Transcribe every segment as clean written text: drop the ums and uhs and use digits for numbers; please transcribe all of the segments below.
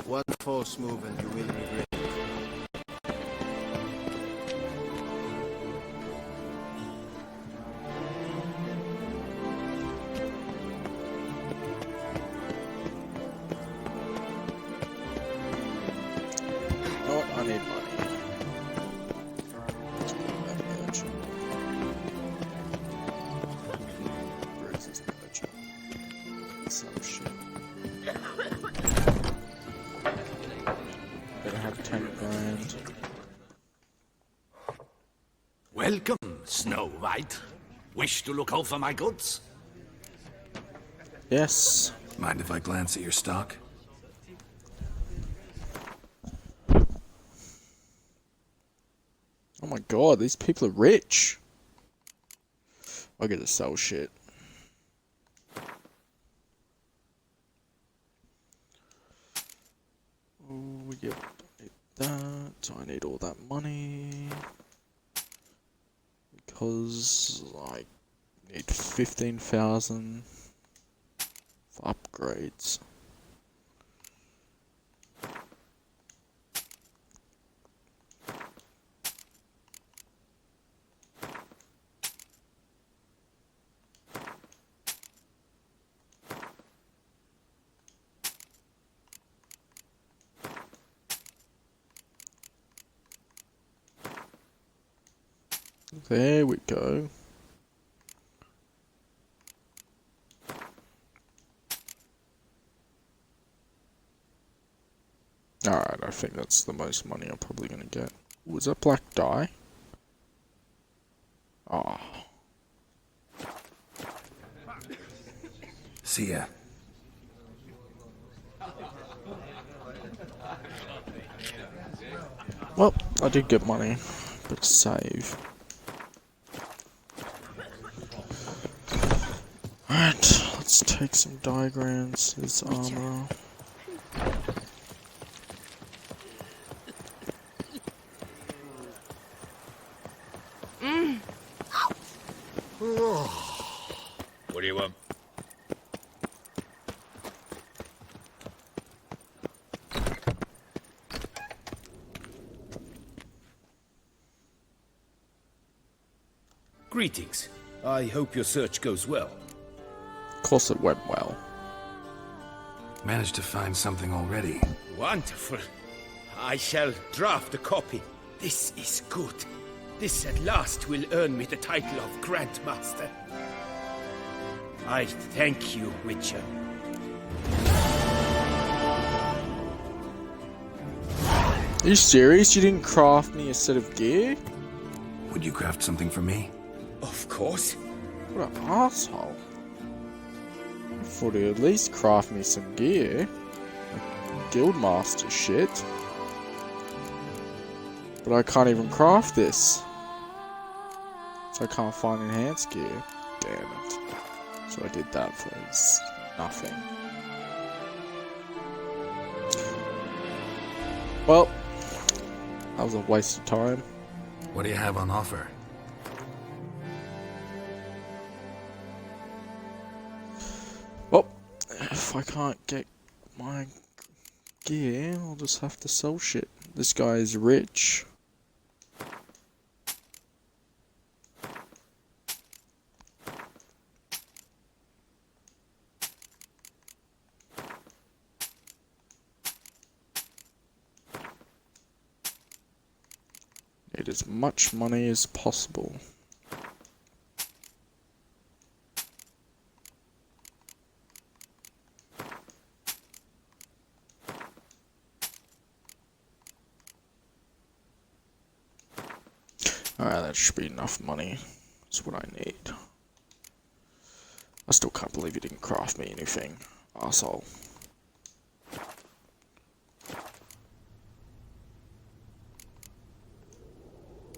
One false move and you will regret it. Oh, I need money. Let's go to that merchant. Where is this merchant? Some shit. Better have 10 grand. Welcome, Snow White. Wish to look over my goods? Yes. Mind if I glance at your stock? Oh my god, these people are rich. I gotta sell shit. Oh, yep. I need that. I need all that money. Because I need 15,000 for upgrades. There we go. Alright, I think that's the most money I'm probably gonna get. Was that black dye? Ah. See ya. Well, I did get money, but save. Alright, let's take some diagrams. This armor. What do you want? Greetings. I hope your search goes well. Of course it went well. Managed to find something already. Wonderful. I shall draft a copy. This is good. This at last will earn me the title of Grandmaster. I thank you, Witcher. Are you serious? You didn't craft me a set of gear? Would you craft something for me? Of course. What an asshole. I thought he'd at least craft me some gear. Like Guildmaster shit. But I can't even craft this. So I can't find enhanced gear. Damn it. So I did that for nothing. Well, that was a waste of time. What do you have on offer? Well, if I can't get my gear, I'll just have to sell shit. This guy is rich. Need as much money as possible. Alright, that should be enough money. That's what I need. I still can't believe you didn't craft me anything, arsehole.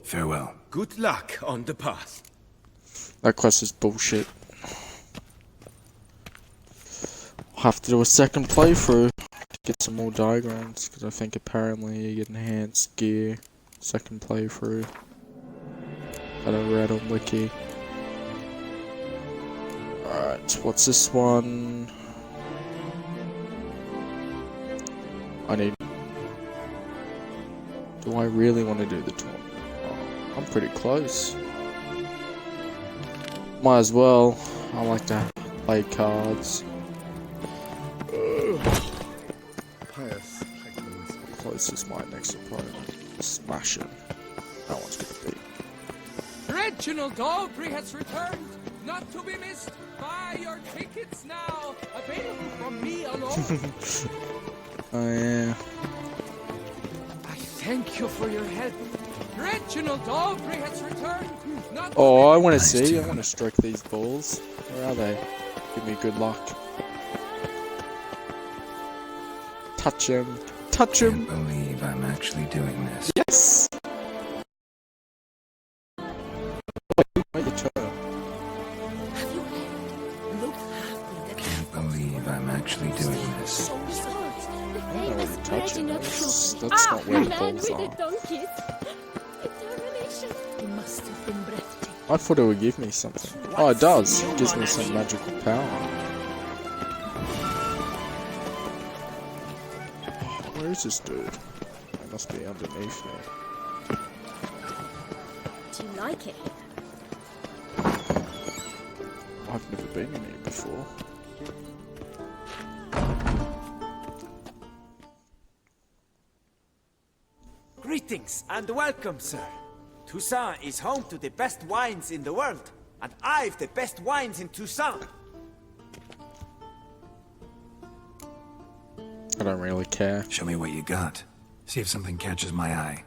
Farewell. Good luck on the path. That quest is bullshit. I'll have to do a second playthrough to get some more diagrams, because I think apparently you get enhanced gear second playthrough. That I read on Wiki. Alright, what's this one? I need... Do I really want to do the tournament? Oh, I'm pretty close. Might as well. I like to play cards. Pious. Closest my next opponent. Smash him. That one's gonna be. Reginald Aubrey has returned, not to be missed. Buy your tickets now, available from me alone. Oh yeah. I thank you for your help. Reginald Aubrey has returned, not to Oh, I be want to Nice see. I tune. want to strike these balls. Where are they? Give me good luck. Touch him. Touch Can't him. believe I'm actually doing this. Yes. Wait your turn. Have you heard? Look happy that Can't believe I'm actually doing this. so results. The I don't know famous what you're touching. Reginald That's Trophy. not where the Man balls with the are. donkeys. Determination. It must have been breathtaking. I thought it would give me something. Oh, it does. It gives me some magical power. Where is this dude? He must be underneath me. Do you like it? I've never been in here before. Greetings and welcome, sir. Toussaint is home to the best wines in the world, and I've the best wines in Toussaint. I don't really care. Show me what you got. See if something catches my eye.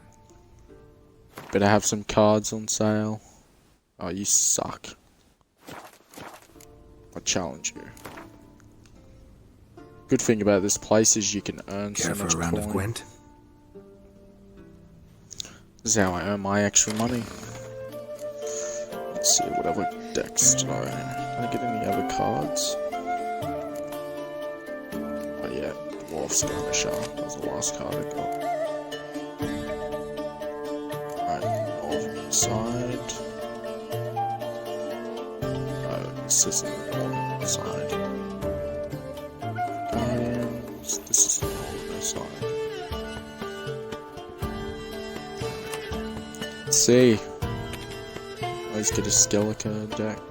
Better have some cards on sale. Oh, you suck. I challenge you. Good thing about this place is you can earn Care so for much a round of coin. Gwent? This is how I earn my extra money. Let's see, what other decks do I own? Can I get any other cards? Oh yeah, Dwarf Skirmisher. That was the last card I got. Alright, Northern side. This is the Northern side. Guardians, this is the Northern side. Let's see. Let's get a Skeletor deck.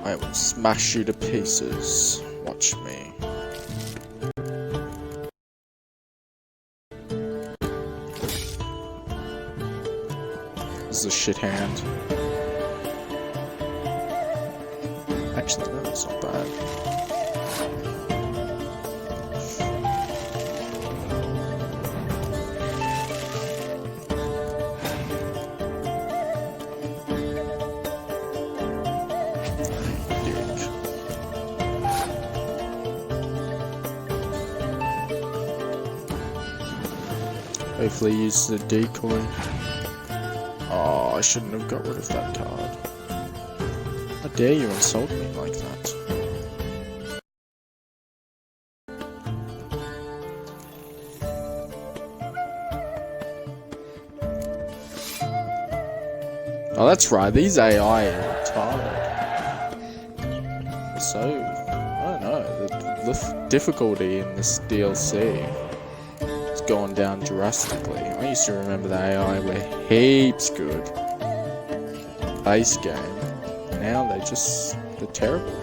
I will smash you to pieces. Watch me. This is a shit hand. Actually, no, it's not bad. Hopefully use the decoy. Oh, I shouldn't have got rid of that card. How dare you insult me like that? Oh, that's right, these AI are retarded. So, I don't know, the difficulty in this DLC has gone down drastically. I used to remember the AI were heaps good. Base game. Now they're terrible.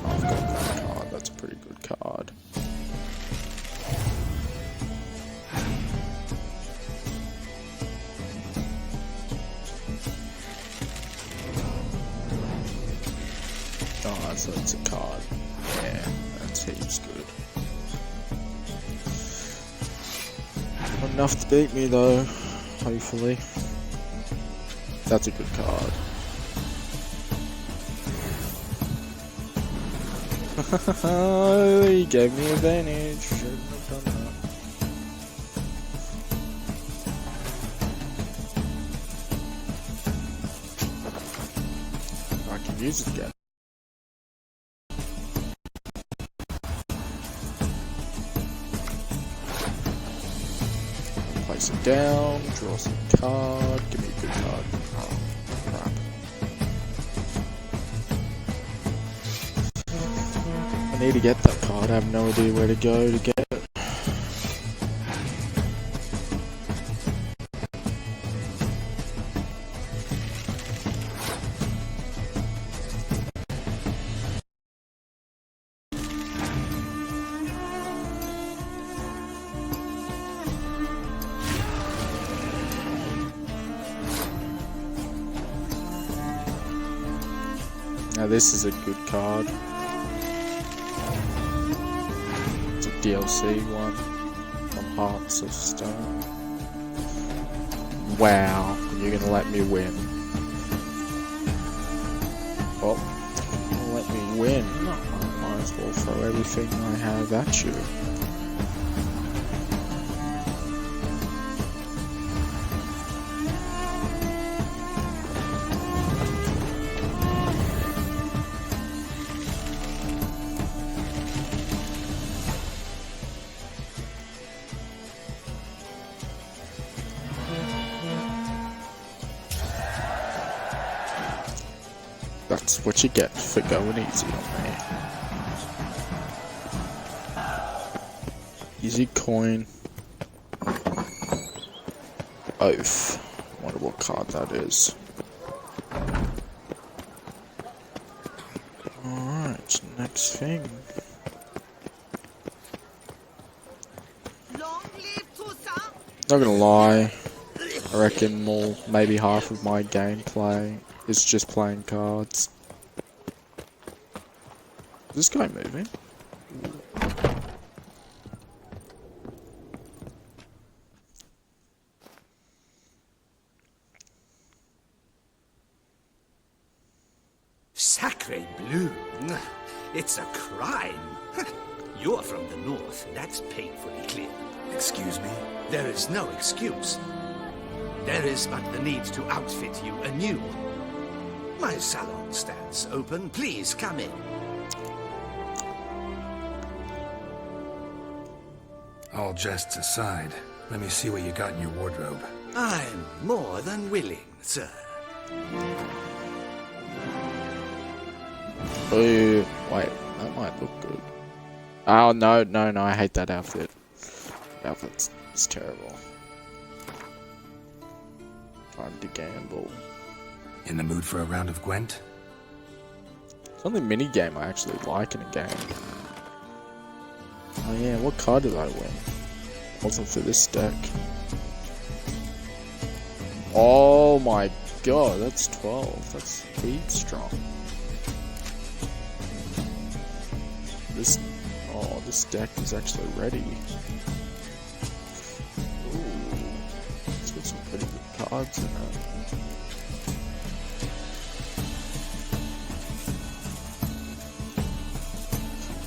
I've got that card, that's a pretty good card. Oh, so it's a card. Yeah, that's heaps good. Not enough to beat me though, hopefully. That's a good card. He gave me advantage. Shouldn't have done that. I can use it again. down, draw some card, give me a good card. Oh, crap. I need to get that card, I have no idea where to go to get it. Now this is a good card. It's a DLC one from Hearts of Stone. Wow, you're gonna let me win. Oh, you're gonna let me win. I might as well throw everything I have at you. That's what you get for going easy on me. Easy coin. Oath. Wonder what card that is. Alright, next thing. Not gonna lie, I reckon more, maybe half of my gameplay is just playing cards. Is this guy moving? Sacre bleu! It's a crime! You're from the north, that's painfully clear. Excuse me? There is no excuse. There is but the need to outfit you anew. My salon stands open. Please come in. All jests aside, let me see what you got in your wardrobe. I'm more than willing, sir. Ooh, wait, that might look good. Oh, no, I hate that outfit. The outfit's it's terrible. Time to gamble. In the mood for a round of Gwent? It's the only mini game I actually like in a game. Oh yeah, what card did I win? Wasn't for this deck. Oh my god, that's 12. That's heap strong. This deck is actually ready. Ooh, it's got some pretty good cards in it.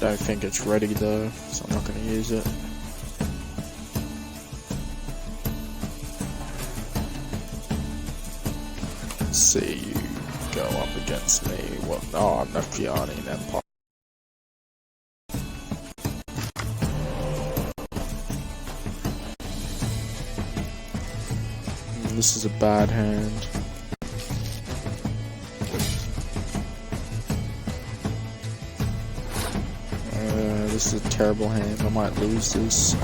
Don't think it's ready though, so I'm not going to use it. Let's see you go up against me. What? Oh, I'm not Gianni in Empire. This is a bad hand. This is a terrible hand. I might lose this.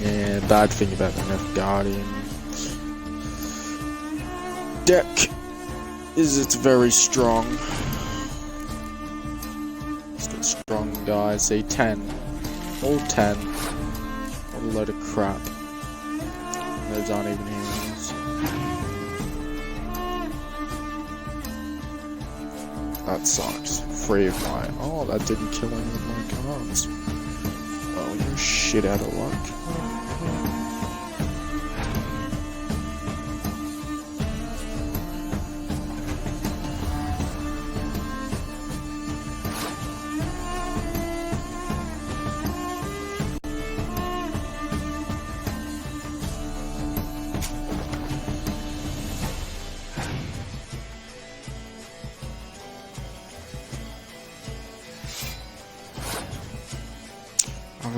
Yeah, bad thing about the Nef Guardian deck is it's very strong. It's got strong guys. See, 10. All 10. What a load of crap. Those aren't even heroes. That sucks. 3 of my... Oh, that didn't kill any of my cards. Well, you're shit out of luck.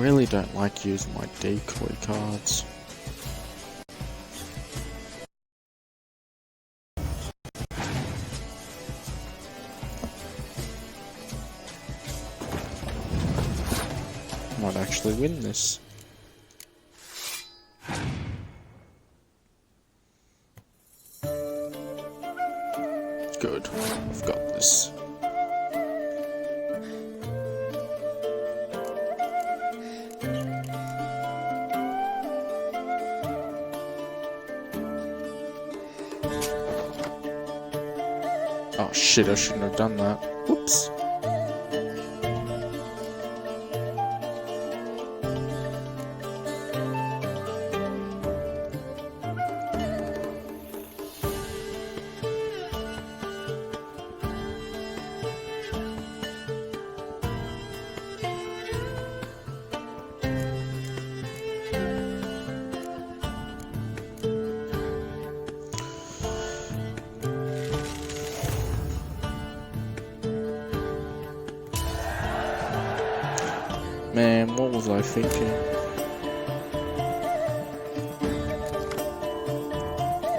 really don't like using my decoy cards. Might actually win this. Good, I've got this. Oh shit, I shouldn't have done that. Whoops. Man, what was I thinking?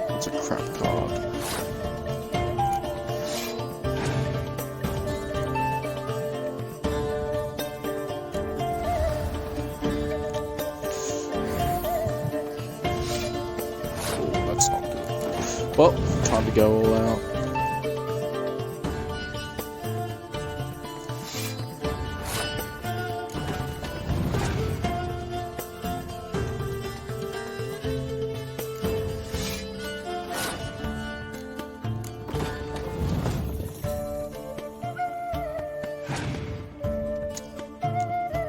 That's a crap card. Oh, that's not good. Well, time to go all out.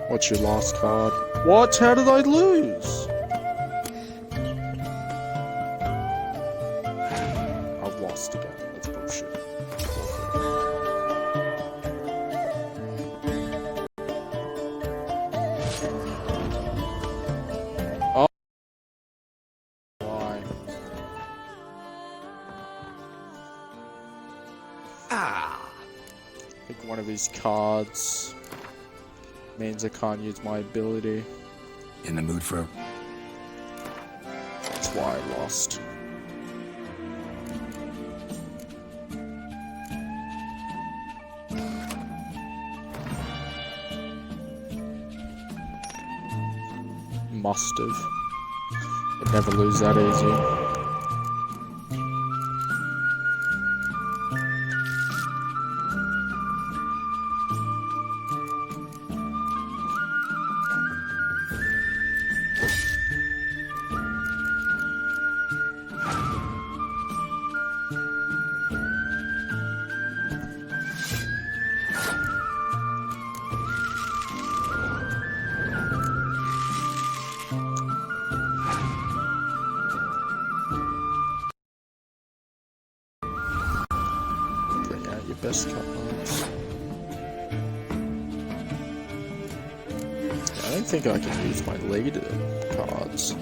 What's your last card? What? How did I lose? I've lost again. That's bullshit. Oh. Why? Pick one of his cards. Means I can't use my ability. In the mood for... That's why I lost. Must have. Would never lose that easy. Bring out your best cards. I don't think I can use my leader cards.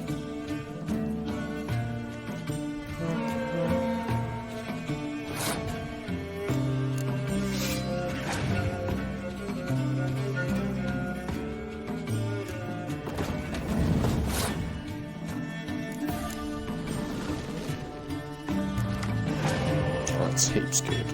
That's heaps good.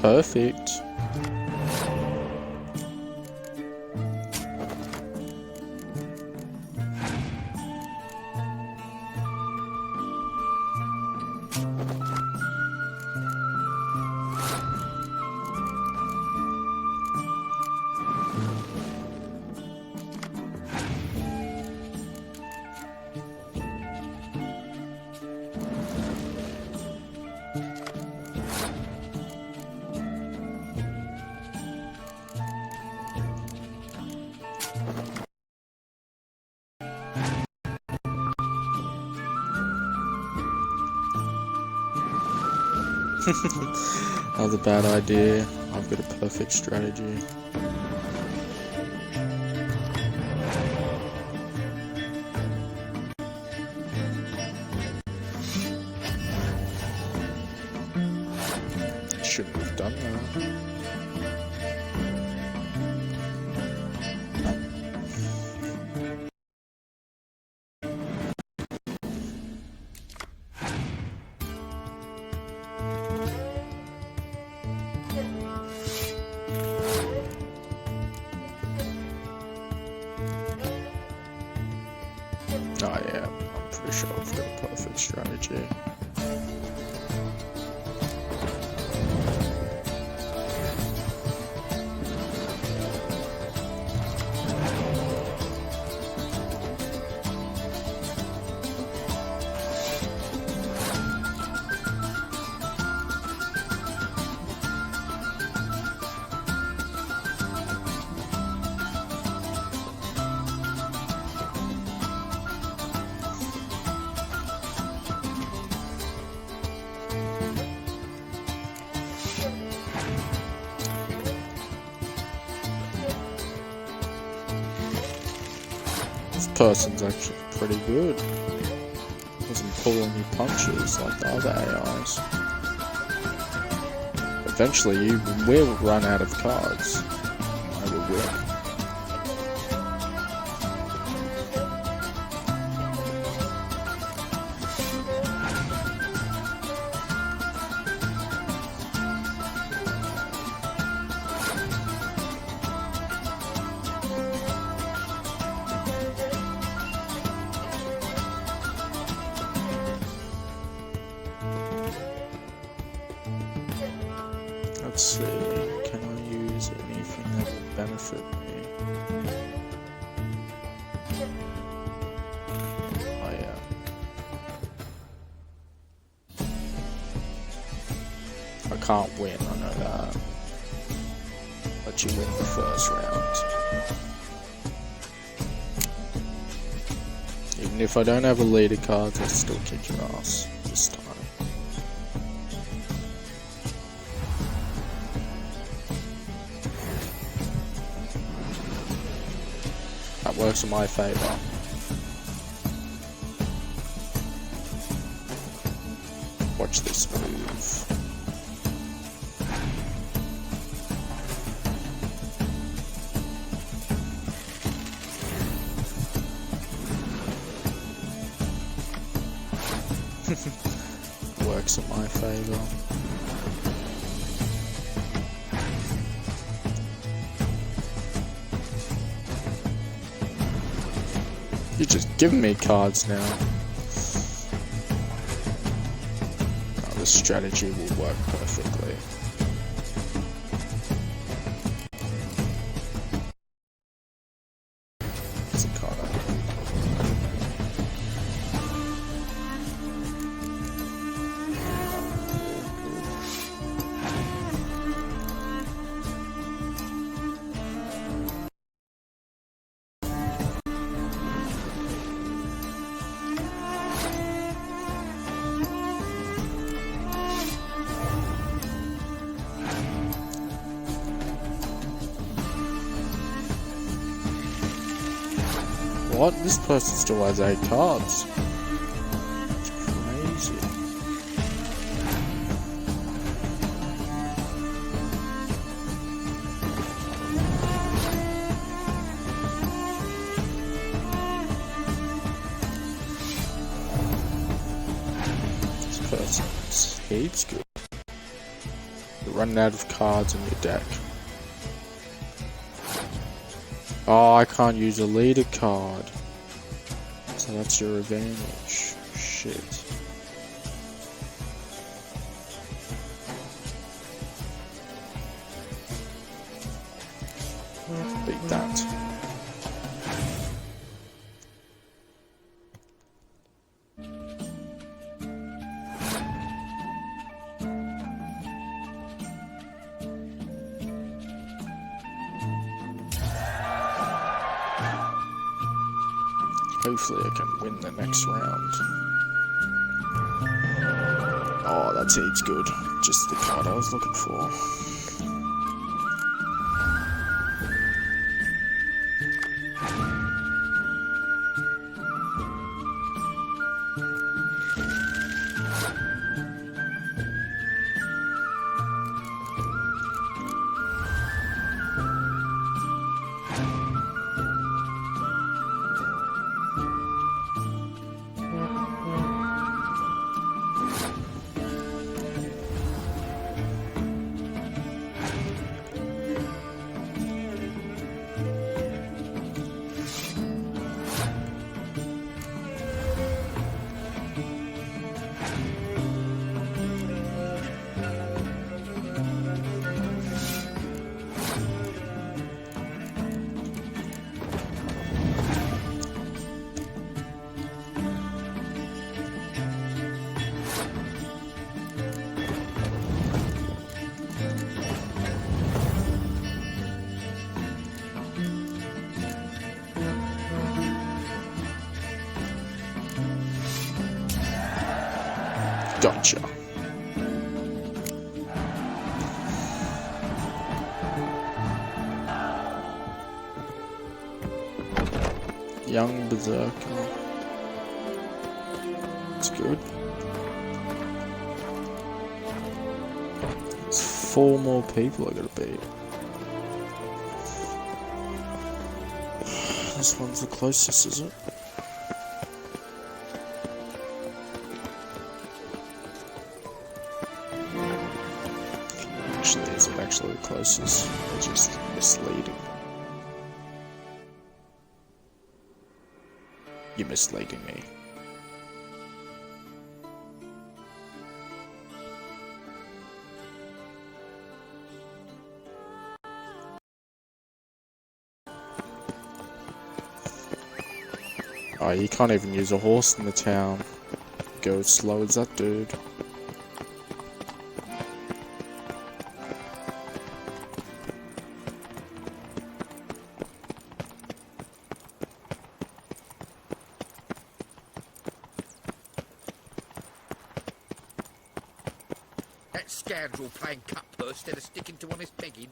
Perfect. Another bad idea. I've got a perfect strategy. Shouldn't have done that. Oh yeah, I'm pretty sure I've got a perfect strategy. This person's actually pretty good. Doesn't pull any punches like the other AIs. Eventually you will run out of cards. I will win. Let's see, can I use anything that will benefit me? Oh yeah. I can't win, I know that. Let you win the first round. Even if I don't have a leader card, I'll still kick your ass this time. That works in my favour. Watch this move. Works in my favour. You're just giving me cards now. Oh, this strategy will work perfectly. It's a card I need. What? This person still has 8 cards. It's crazy. This person's heaps good. You're running out of cards in your deck. Oh, I can't use a leader card. So that's your advantage. Shit. Beat that. Hopefully I can win the next round. Oh Oh, that's heaps good. Just the card I was looking for. Gotcha. Young Berserker. It's good. There's 4 more people I gotta beat. This one's the closest, is it? Actually, is it actually the closest? Or just misleading? You're misleading me. Oh, you can't even use a horse in the town. Go as slow as that dude. That scoundrel playing cutpurse instead of sticking to honest begging.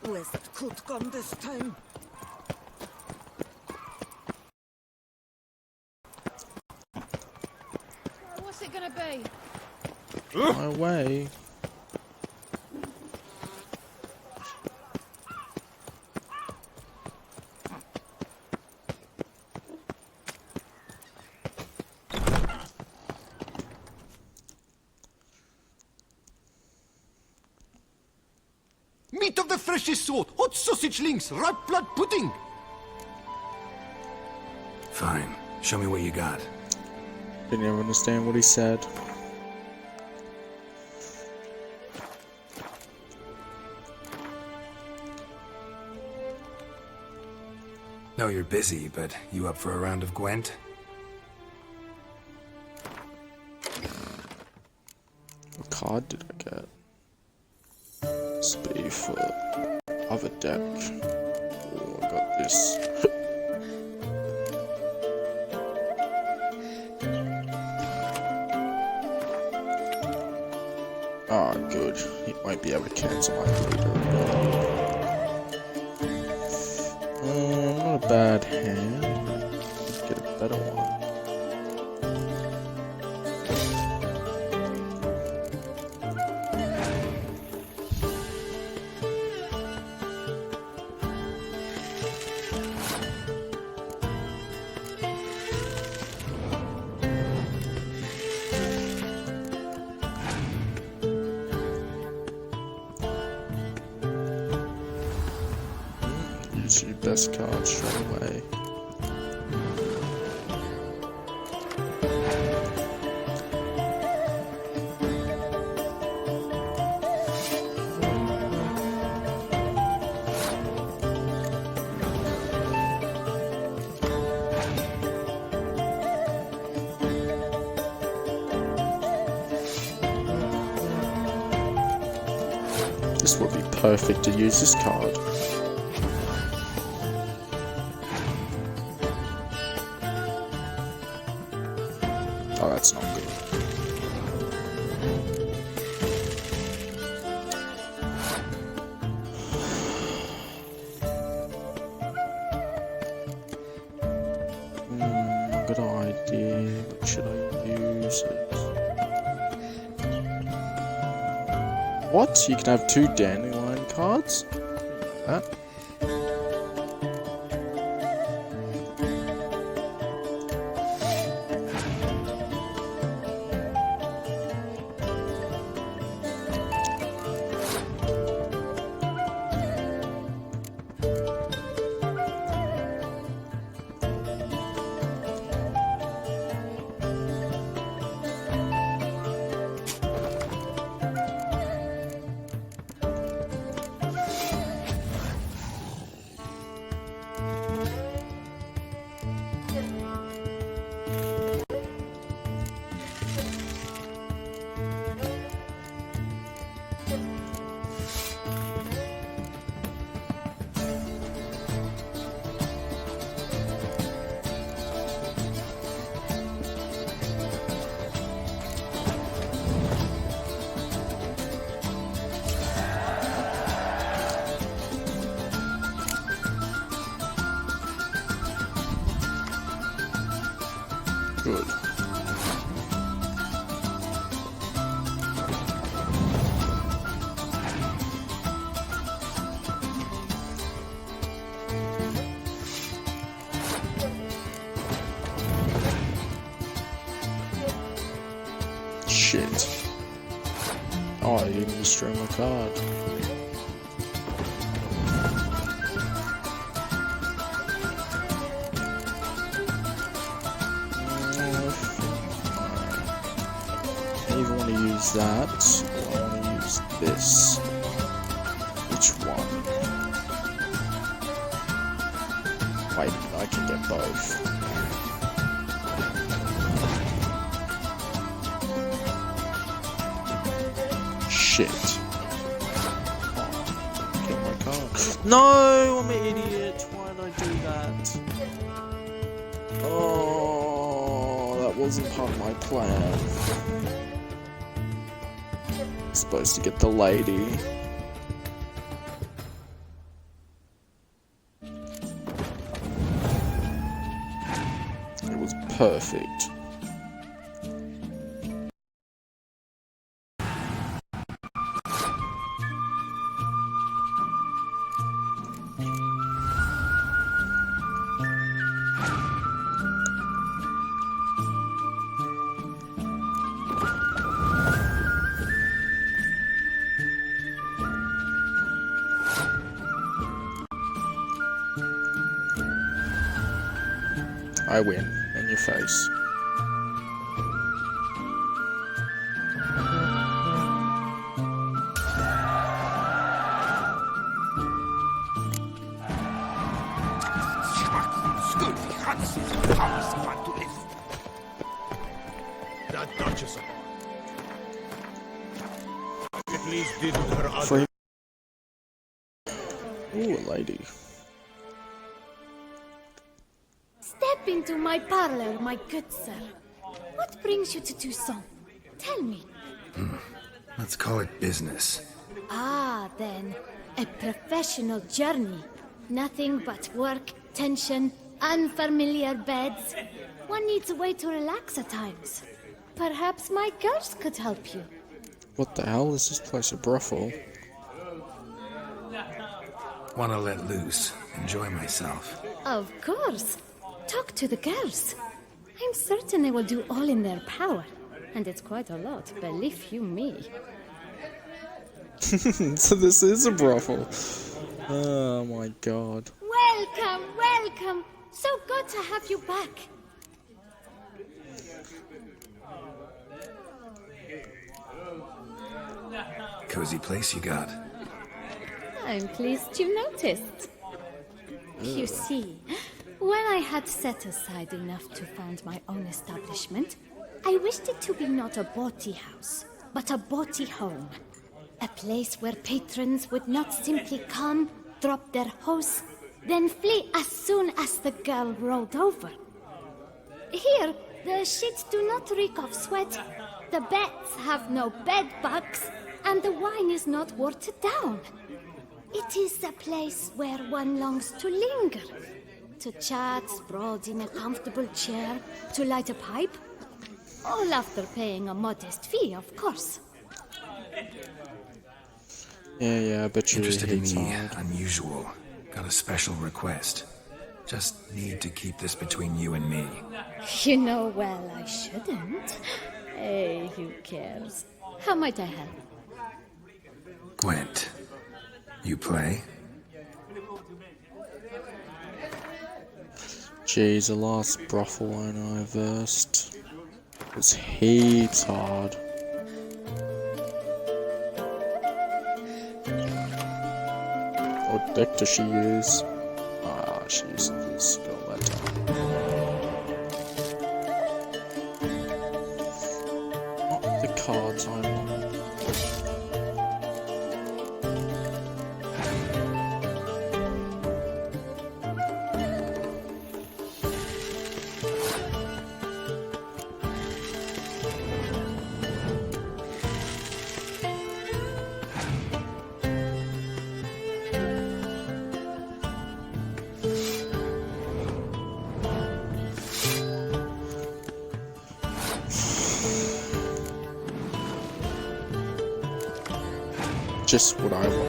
Where's that coot gone this time? What's it gonna be? My way. Meat of the freshest sort, hot sausage links, ripe blood pudding. Fine. Show me what you got. Didn't even understand what he said. Know you're busy, but you up for a round of Gwent? What card did I get? Must be for other deck. Oh, I got this. Ah, good. He might be able to cancel my leader. Not a bad hand. Get a better one. Use your best card straight away. This would be perfect to use this card. Oh, that's not good. Good idea. Should I use it? What? You can have 2 dandelion cards? That? Good. Shit. Oh, I didn't destroy my card. I either want to use that, or I want to use this. Which one? Wait, I can get both. Shit. Get my card. No, I'm an idiot. Why did I do that? Oh, that wasn't part of my plan. I'm supposed to get the lady. It was perfect. I win, in your face. The Duchess of at least did her other. Free. Ooh, a lady. Step into my parlor, my good sir. What brings you to Toussaint? Tell me. Let's call it business. Ah, then. A professional journey. Nothing but work, tension, unfamiliar beds. One needs a way to relax at times. Perhaps my girls could help you. What the hell is this place, a brothel? Wanna let loose, enjoy myself. Of course. Talk to the girls. I'm certain they will do all in their power. And it's quite a lot, believe you me. So this is a brothel. Oh my god. Welcome, welcome. So good to have you back. Cozy place you got. I'm pleased you noticed. You see, when I had set aside enough to found my own establishment, I wished it to be not a bawdy house, but a bawdy home. A place where patrons would not simply come, drop their hose, then flee as soon as the girl rolled over. Here, the sheets do not reek of sweat, the beds have no bed bugs, and the wine is not watered down. It is a place where one longs to linger, to chat sprawled in a comfortable chair, to light a pipe. All after paying a modest fee, of course. Yeah, I bet you Interested in hates the hard. unusual. Got a special request. Just need to keep this between you and me. You know well I shouldn't. Hey, who cares? How might I help? Gwent, you play? Jeez, the last brothel owner I versed was heaps hard. What deck does she use? Ah, she uses Goleta. Not the cards I want. Just what I want.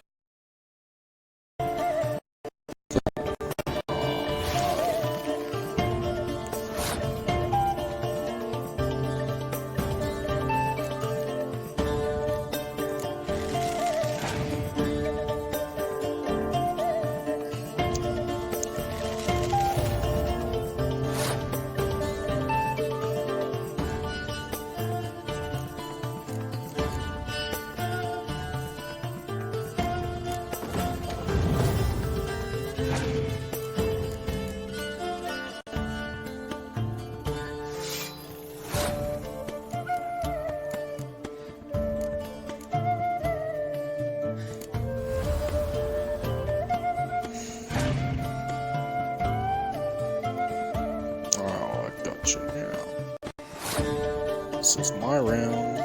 This is my round.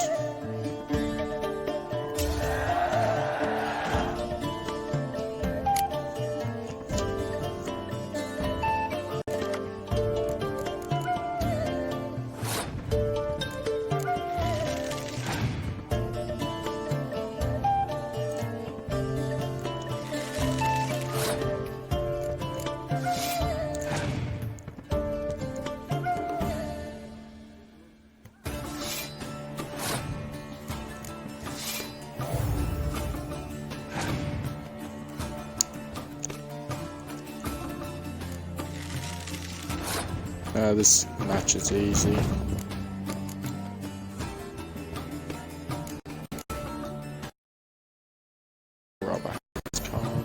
This match is easy. Rubber card.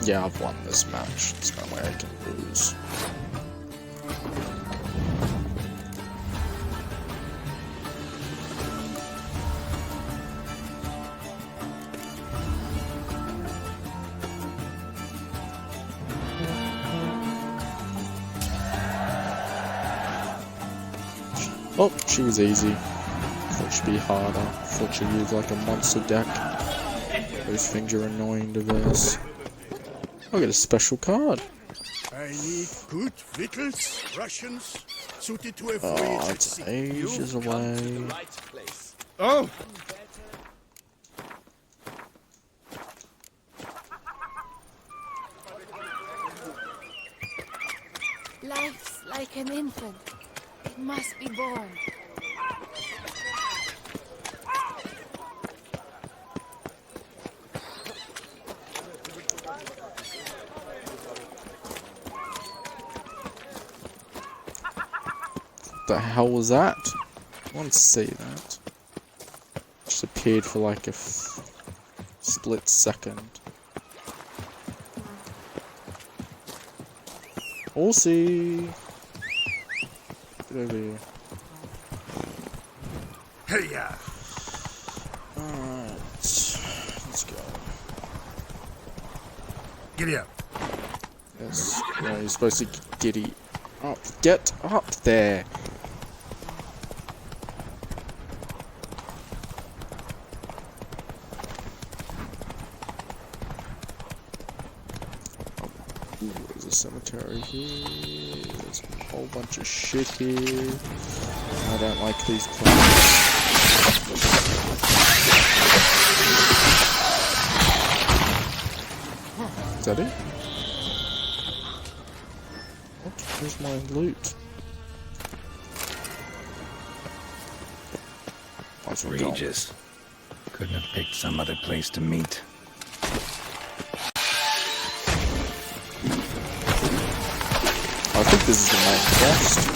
Yeah, I've won this match. There's no way I can lose. Oh, she was easy. Thought she'd be harder. Thought she'd use like a monster deck. Those things are annoying to verse. I'll get a special card. I need good victuals, rations, suited to a Oh, voyage at it's sea. ages away. Oh! Life's like an infant. It must be born. The hell was that? I want to see that. Just appeared for like a split second. We'll see. Get over here. Hey, yeah. Alright. Let's go. Giddy up. Yes. Yeah, you're supposed to giddy up. Get up there! Ooh, there's a cemetery here. There's a whole bunch of shit here. I don't like these plants. Is that it? What? Where's my loot? That's what Regis. Couldn't have picked some other place to meet. I think this is the main quest.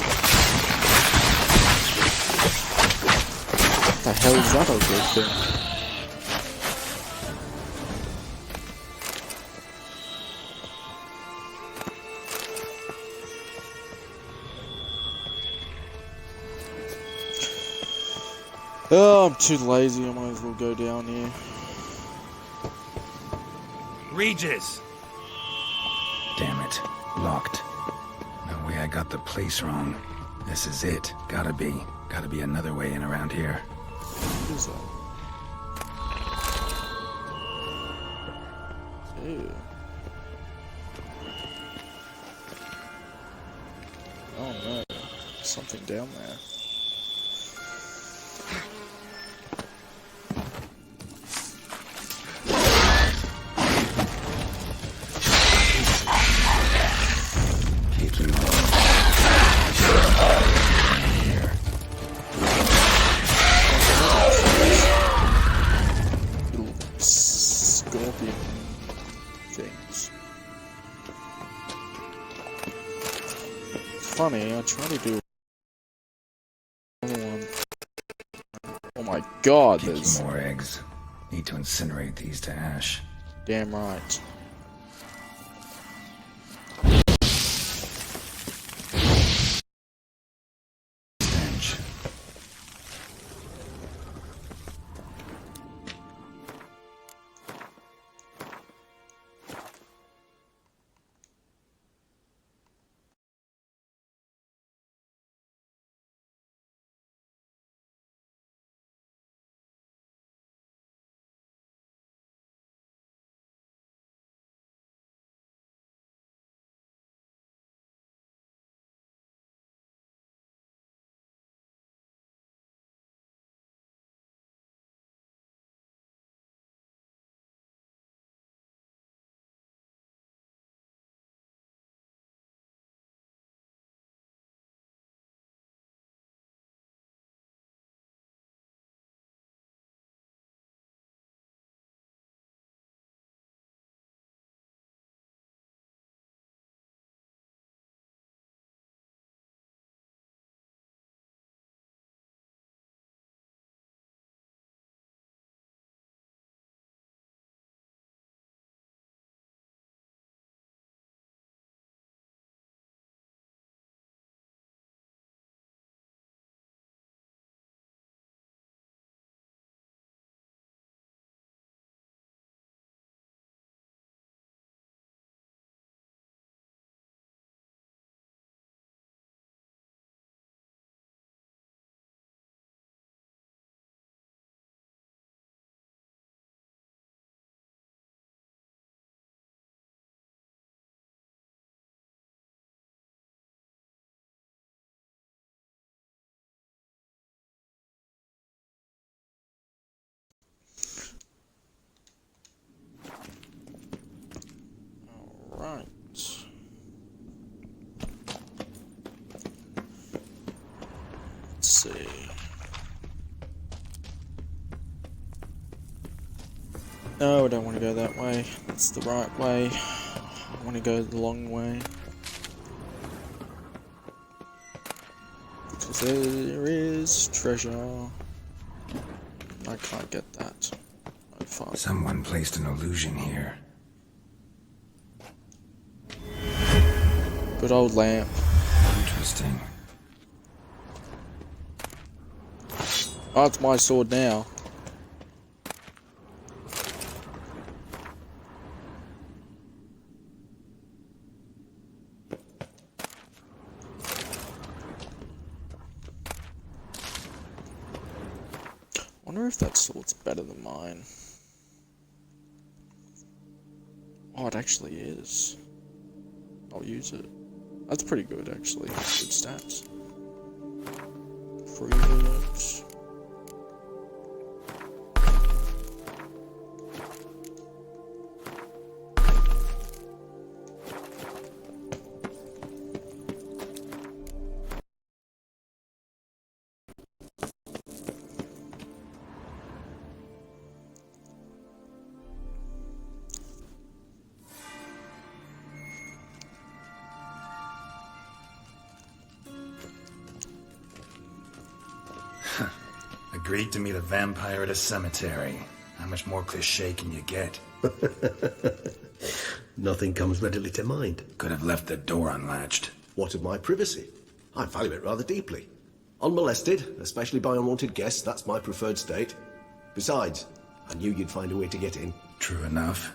What the hell is that ugly thing? Oh, I'm too lazy. I might as well go down here. Regis! Damn it. Locked. No way I got the place wrong. This is it. Gotta be. Gotta be another way in around here. What is that? Ew. Oh no. Something down there. Scorpion things. Funny, I try to do another one. Oh my god, there's more eggs. Need to incinerate these to ash. damn right. Stench. Right. Let's see. No, I don't want to go that way. That's the right way. I want to go the long way. Because there is treasure. I can't get that. Oh, fuck. Someone placed an illusion here. Good old lamp. Interesting. Oh, it's my sword now. Wonder if that sword's better than mine. Oh, it actually is. I'll use it. That's pretty good, actually. Good stats. Free herbs. Agreed to meet a vampire at a cemetery. How much more cliché can you get? Nothing comes readily to mind. Could have left the door unlatched. What of my privacy? I value it rather deeply. Unmolested, especially by unwanted guests, that's my preferred state. Besides, I knew you'd find a way to get in. True enough.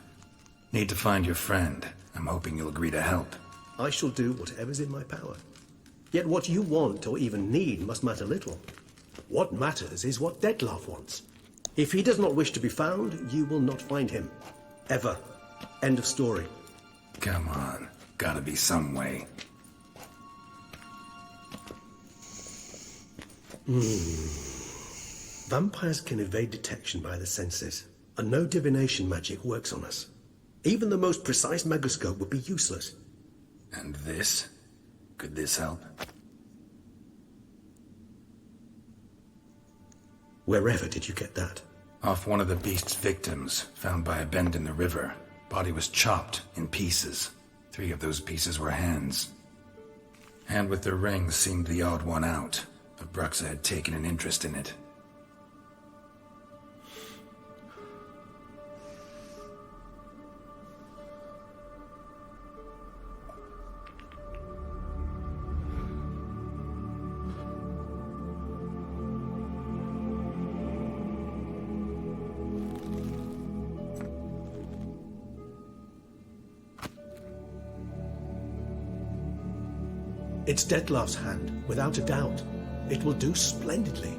Need to find your friend. I'm hoping you'll agree to help. I shall do whatever's in my power. Yet what you want or even need must matter little. What matters is what Dettlaff wants. If he does not wish to be found, you will not find him. Ever. End of story. Come on. Gotta be some way. Vampires can evade detection by the senses, and no divination magic works on us. Even the most precise megoscope would be useless. And this? Could this help? Wherever did you get that? Off one of the beast's victims, found by a bend in the river. Body was chopped in pieces. 3 of those pieces were hands. Hand with the ring seemed the odd one out, but Bruxa had taken an interest in it. It's Dettlaff's hand, without a doubt. It will do splendidly.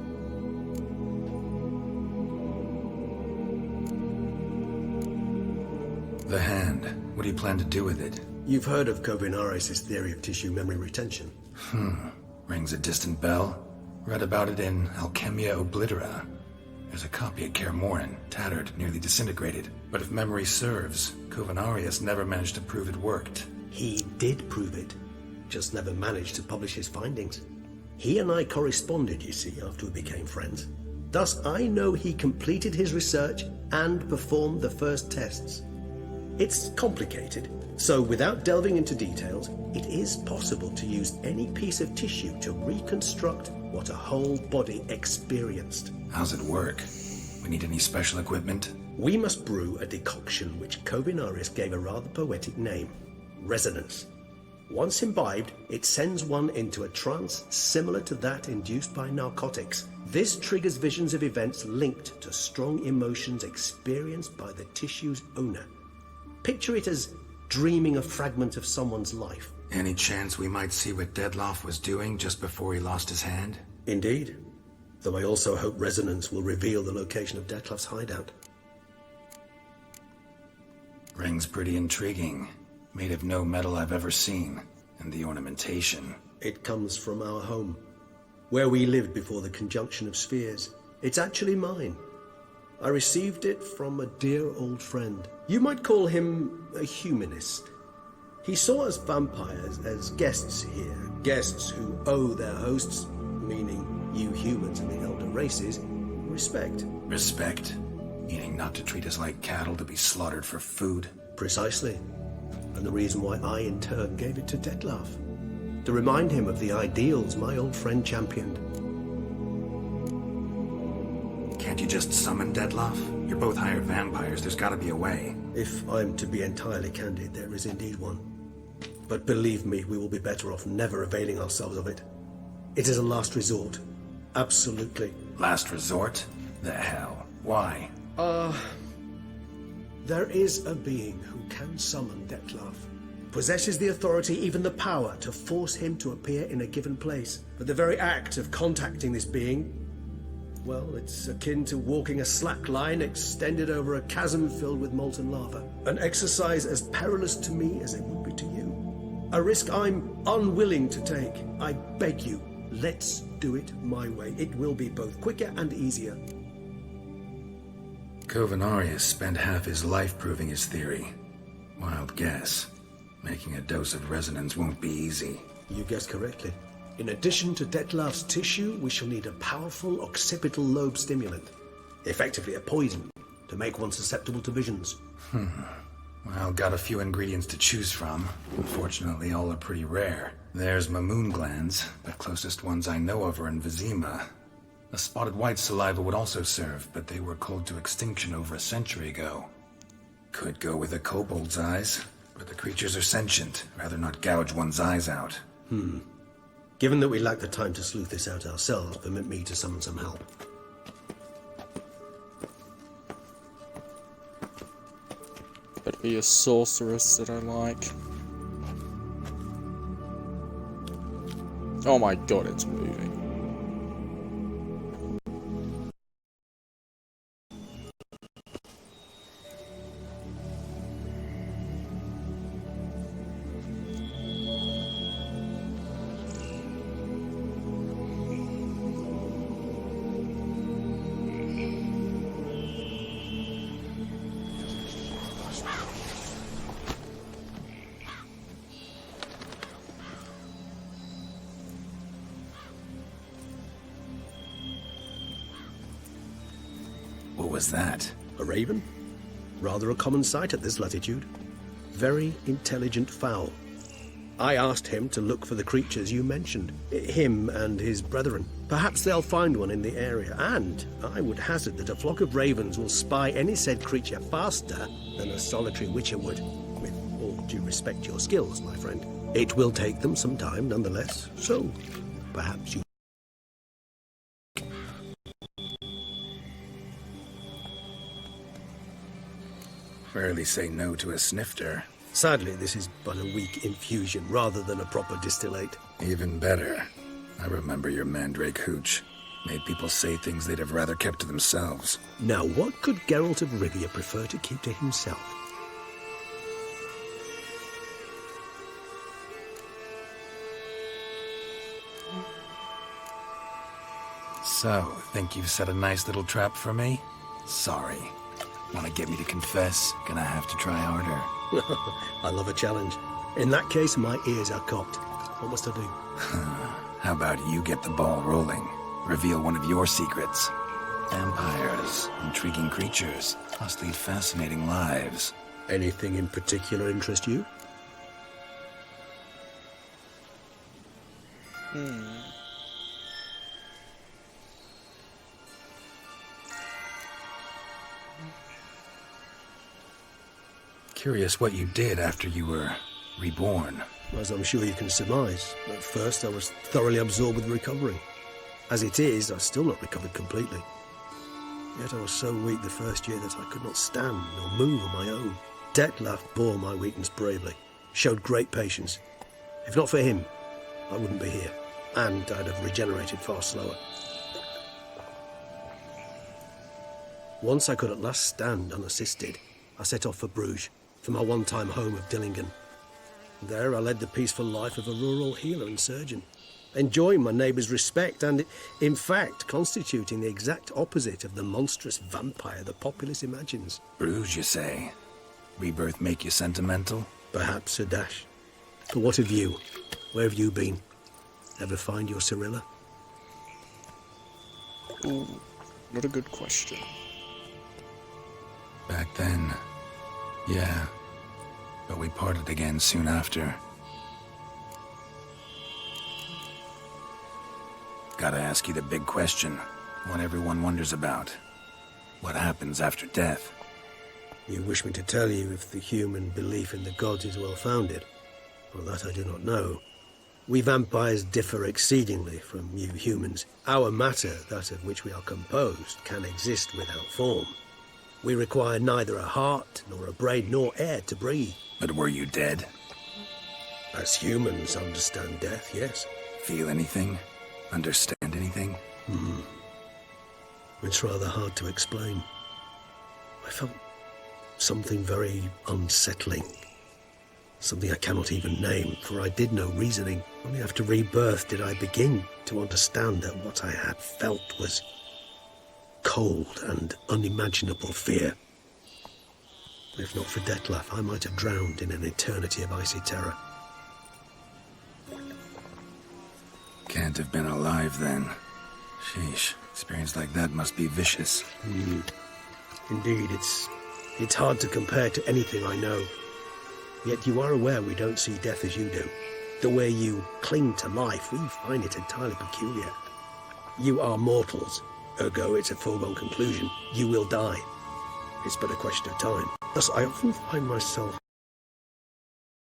The hand. What do you plan to do with it? You've heard of Kovinaris' theory of tissue memory retention. Rings a distant bell. Read about it in Alchemia Oblitera. There's a copy at Kaer Morhen, tattered, nearly disintegrated. But if memory serves, Kovinaris never managed to prove it worked. He did prove it, just never managed to publish his findings. He and I corresponded, you see, after we became friends. Thus, I know he completed his research and performed the first tests. It's complicated, so without delving into details, it is possible to use any piece of tissue to reconstruct what a whole body experienced. How's it work? We need any special equipment? We must brew a decoction which Kovinaris gave a rather poetic name, resonance. Once imbibed, it sends one into a trance similar to that induced by narcotics. This triggers visions of events linked to strong emotions experienced by the tissue's owner. Picture it as dreaming a fragment of someone's life. Any chance we might see what Dettlaff was doing just before he lost his hand? Indeed. Though I also hope resonance will reveal the location of Dettlaff's hideout. Ring's pretty intriguing. Made of no metal I've ever seen. And the ornamentation. It comes from our home, where we lived before the conjunction of spheres. It's actually mine. I received it from a dear old friend. You might call him a humanist. He saw us vampires as guests here, guests who owe their hosts, meaning you humans and the elder races, respect. Respect? Meaning not to treat us like cattle to be slaughtered for food? Precisely. And the reason why I, in turn, gave it to Dettlaff. To remind him of the ideals my old friend championed. Can't you just summon Dettlaff? You're both hired vampires, there's gotta be a way. If I'm to be entirely candid, there is indeed one. But believe me, we will be better off never availing ourselves of it. It is a last resort. Absolutely. Last resort? The hell? Why? There is a being who can summon Dettlaff. Possesses the authority, even the power, to force him to appear in a given place. But the very act of contacting this being, well, it's akin to walking a slack line extended over a chasm filled with molten lava. An exercise as perilous to me as it would be to you. A risk I'm unwilling to take. I beg you, let's do it my way. It will be both quicker and easier. Covenarius spent half his life proving his theory. Wild guess. Making a dose of resonance won't be easy. You guessed correctly. In addition to Dettlaff's tissue, we shall need a powerful occipital lobe stimulant. Effectively a poison, to make one susceptible to visions. Well, got a few ingredients to choose from. Unfortunately, all are pretty rare. There's Mamoon glands. The closest ones I know of are in Vizima. A spotted white saliva would also serve, but they were cold to extinction over a century ago. Could go with a kobold's eyes, but the creatures are sentient. Rather not gouge one's eyes out. Given that we lack the time to sleuth this out ourselves, permit me to summon some help. Better be a sorceress that I like. Oh my god, it's moving. What was that? A raven? Rather a common sight at this latitude. Very intelligent fowl. I asked him to look for the creatures you mentioned. Him and his brethren. Perhaps they'll find one in the area, and I would hazard that a flock of ravens will spy any said creature faster than a solitary witcher would. With all due respect to your skills, my friend. It will take them some time, nonetheless, so perhaps you... Rarely say no to a snifter. Sadly, this is but a weak infusion rather than a proper distillate. Even better. I remember your mandrake hooch. Made people say things they'd have rather kept to themselves. Now, what could Geralt of Rivia prefer to keep to himself? So, think you've set a nice little trap for me? Sorry. Want to get me to confess? Gonna have to try harder. I love a challenge. In that case, my ears are cocked. What must I do? How about you get the ball rolling? Reveal one of your secrets. Vampires, intriguing creatures, must lead fascinating lives. Anything in particular interest you? Curious what you did after you were reborn. As I'm sure you can surmise, at first I was thoroughly absorbed with recovery. As it is, I've still not recovered completely. Yet I was so weak the first year that I could not stand or move on my own. Dettlaff bore my weakness bravely, showed great patience. If not for him, I wouldn't be here, and I'd have regenerated far slower. Once I could at last stand unassisted, I set off for Bruges, for my one-time home of Dillingen. There I led the peaceful life of a rural healer and surgeon, enjoying my neighbours' respect and, in fact, constituting the exact opposite of the monstrous vampire the populace imagines. Bruges, you say? Rebirth make you sentimental? Perhaps a dash. But what of you? Where have you been? Ever find your Cyrilla? Ooh, not a good question. Back then, yeah. But we parted again soon after. Gotta ask you the big question, one everyone wonders about. What happens after death? You wish me to tell you if the human belief in the gods is well-founded? Well, that I do not know. We vampires differ exceedingly from you humans. Our matter, that of which we are composed, can exist without form. We require neither a heart, nor a brain, nor air to breathe. But were you dead? As humans understand death, yes. Feel anything? Understand anything? It's rather hard to explain. I felt something very unsettling. Something I cannot even name, for I did no reasoning. Only after rebirth did I begin to understand that what I had felt was cold and unimaginable fear. If not for Dettlaff, I might have drowned in an eternity of icy terror. Can't have been alive then. Sheesh, experience like that must be vicious. Indeed, it's hard to compare to anything I know. Yet you are aware we don't see death as you do. The way you cling to life, we find it entirely peculiar. You are mortals, ergo it's a foregone conclusion. You will die. It's but a question of time. Thus, I often find myself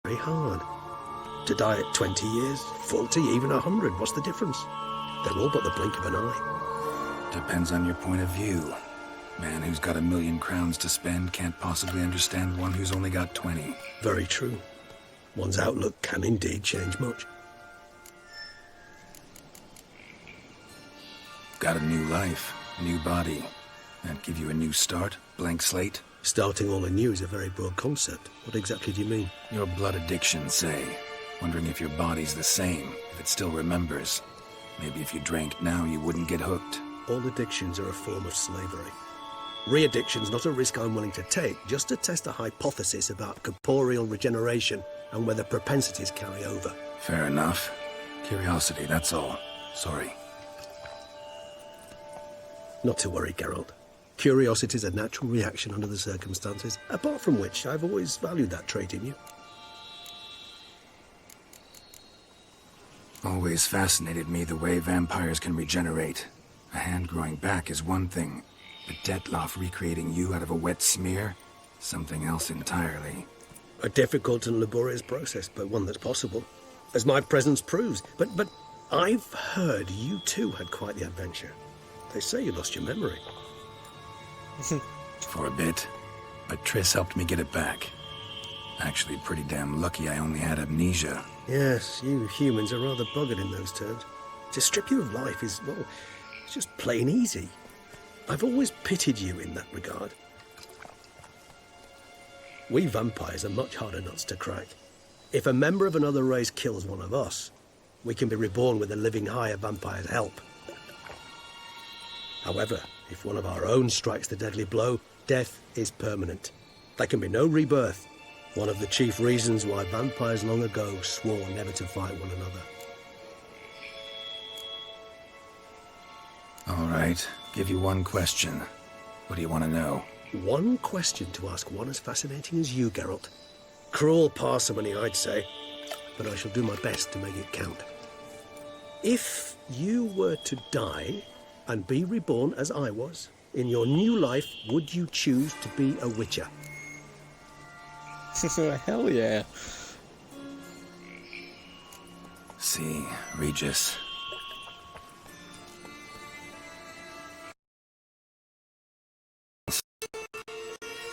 very hard. To die at 20 years, 40, even 100, what's the difference? They're all but the blink of an eye. Depends on your point of view. Man who's got 1,000,000 crowns to spend can't possibly understand one who's only got 20. Very true. One's outlook can indeed change much. Got a new life, new body. That give you a new start, blank slate? Starting all anew is a very broad concept. What exactly do you mean? Your blood addiction, say. Wondering if your body's the same, if it still remembers. Maybe if you drank now, you wouldn't get hooked. All addictions are a form of slavery. Re-addiction's not a risk I'm willing to take, just to test a hypothesis about corporeal regeneration and whether propensities carry over. Fair enough. Curiosity, that's all. Sorry. Not to worry, Geralt. Curiosity's a natural reaction under the circumstances, apart from which I've always valued that trait in you. Always fascinated me the way vampires can regenerate. A hand growing back is one thing, but Dettlaff recreating you out of a wet smear? Something else entirely. A difficult and laborious process, but one that's possible, as my presence proves. But I've heard you too had quite the adventure. They say you lost your memory. For a bit, but Triss helped me get it back. Actually, pretty damn lucky I only had amnesia. Yes, you humans are rather buggered in those terms. To strip you of life is, well, it's just plain easy. I've always pitied you in that regard. We vampires are much harder nuts to crack. If a member of another race kills one of us, we can be reborn with a living higher vampire's help. However, if one of our own strikes the deadly blow, death is permanent. There can be no rebirth. One of the chief reasons why vampires long ago swore never to fight one another. All right, give you one question. What do you want to know? One question to ask one as fascinating as you, Geralt. Cruel parsimony, I'd say, but I shall do my best to make it count. If you were to die and be reborn as I was, in your new life, would you choose to be a Witcher? Hell yeah. See, Regis.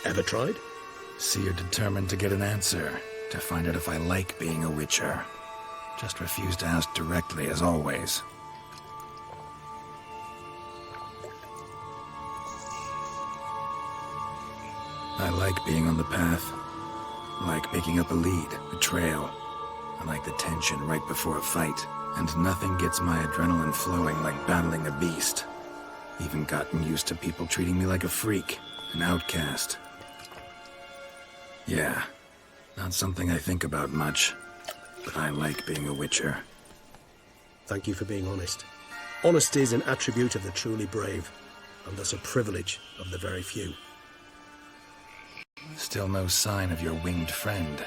Ever tried? See, you're determined to get an answer, to find out if I like being a Witcher. Just refuse to ask directly, as always. I like being on the path. I like picking up a lead, a trail. I like the tension right before a fight. And nothing gets my adrenaline flowing like battling a beast. Even gotten used to people treating me like a freak, an outcast. Yeah, not something I think about much, but I like being a Witcher. Thank you for being honest. Honesty is an attribute of the truly brave, and thus a privilege of the very few. Still no sign of your winged friend.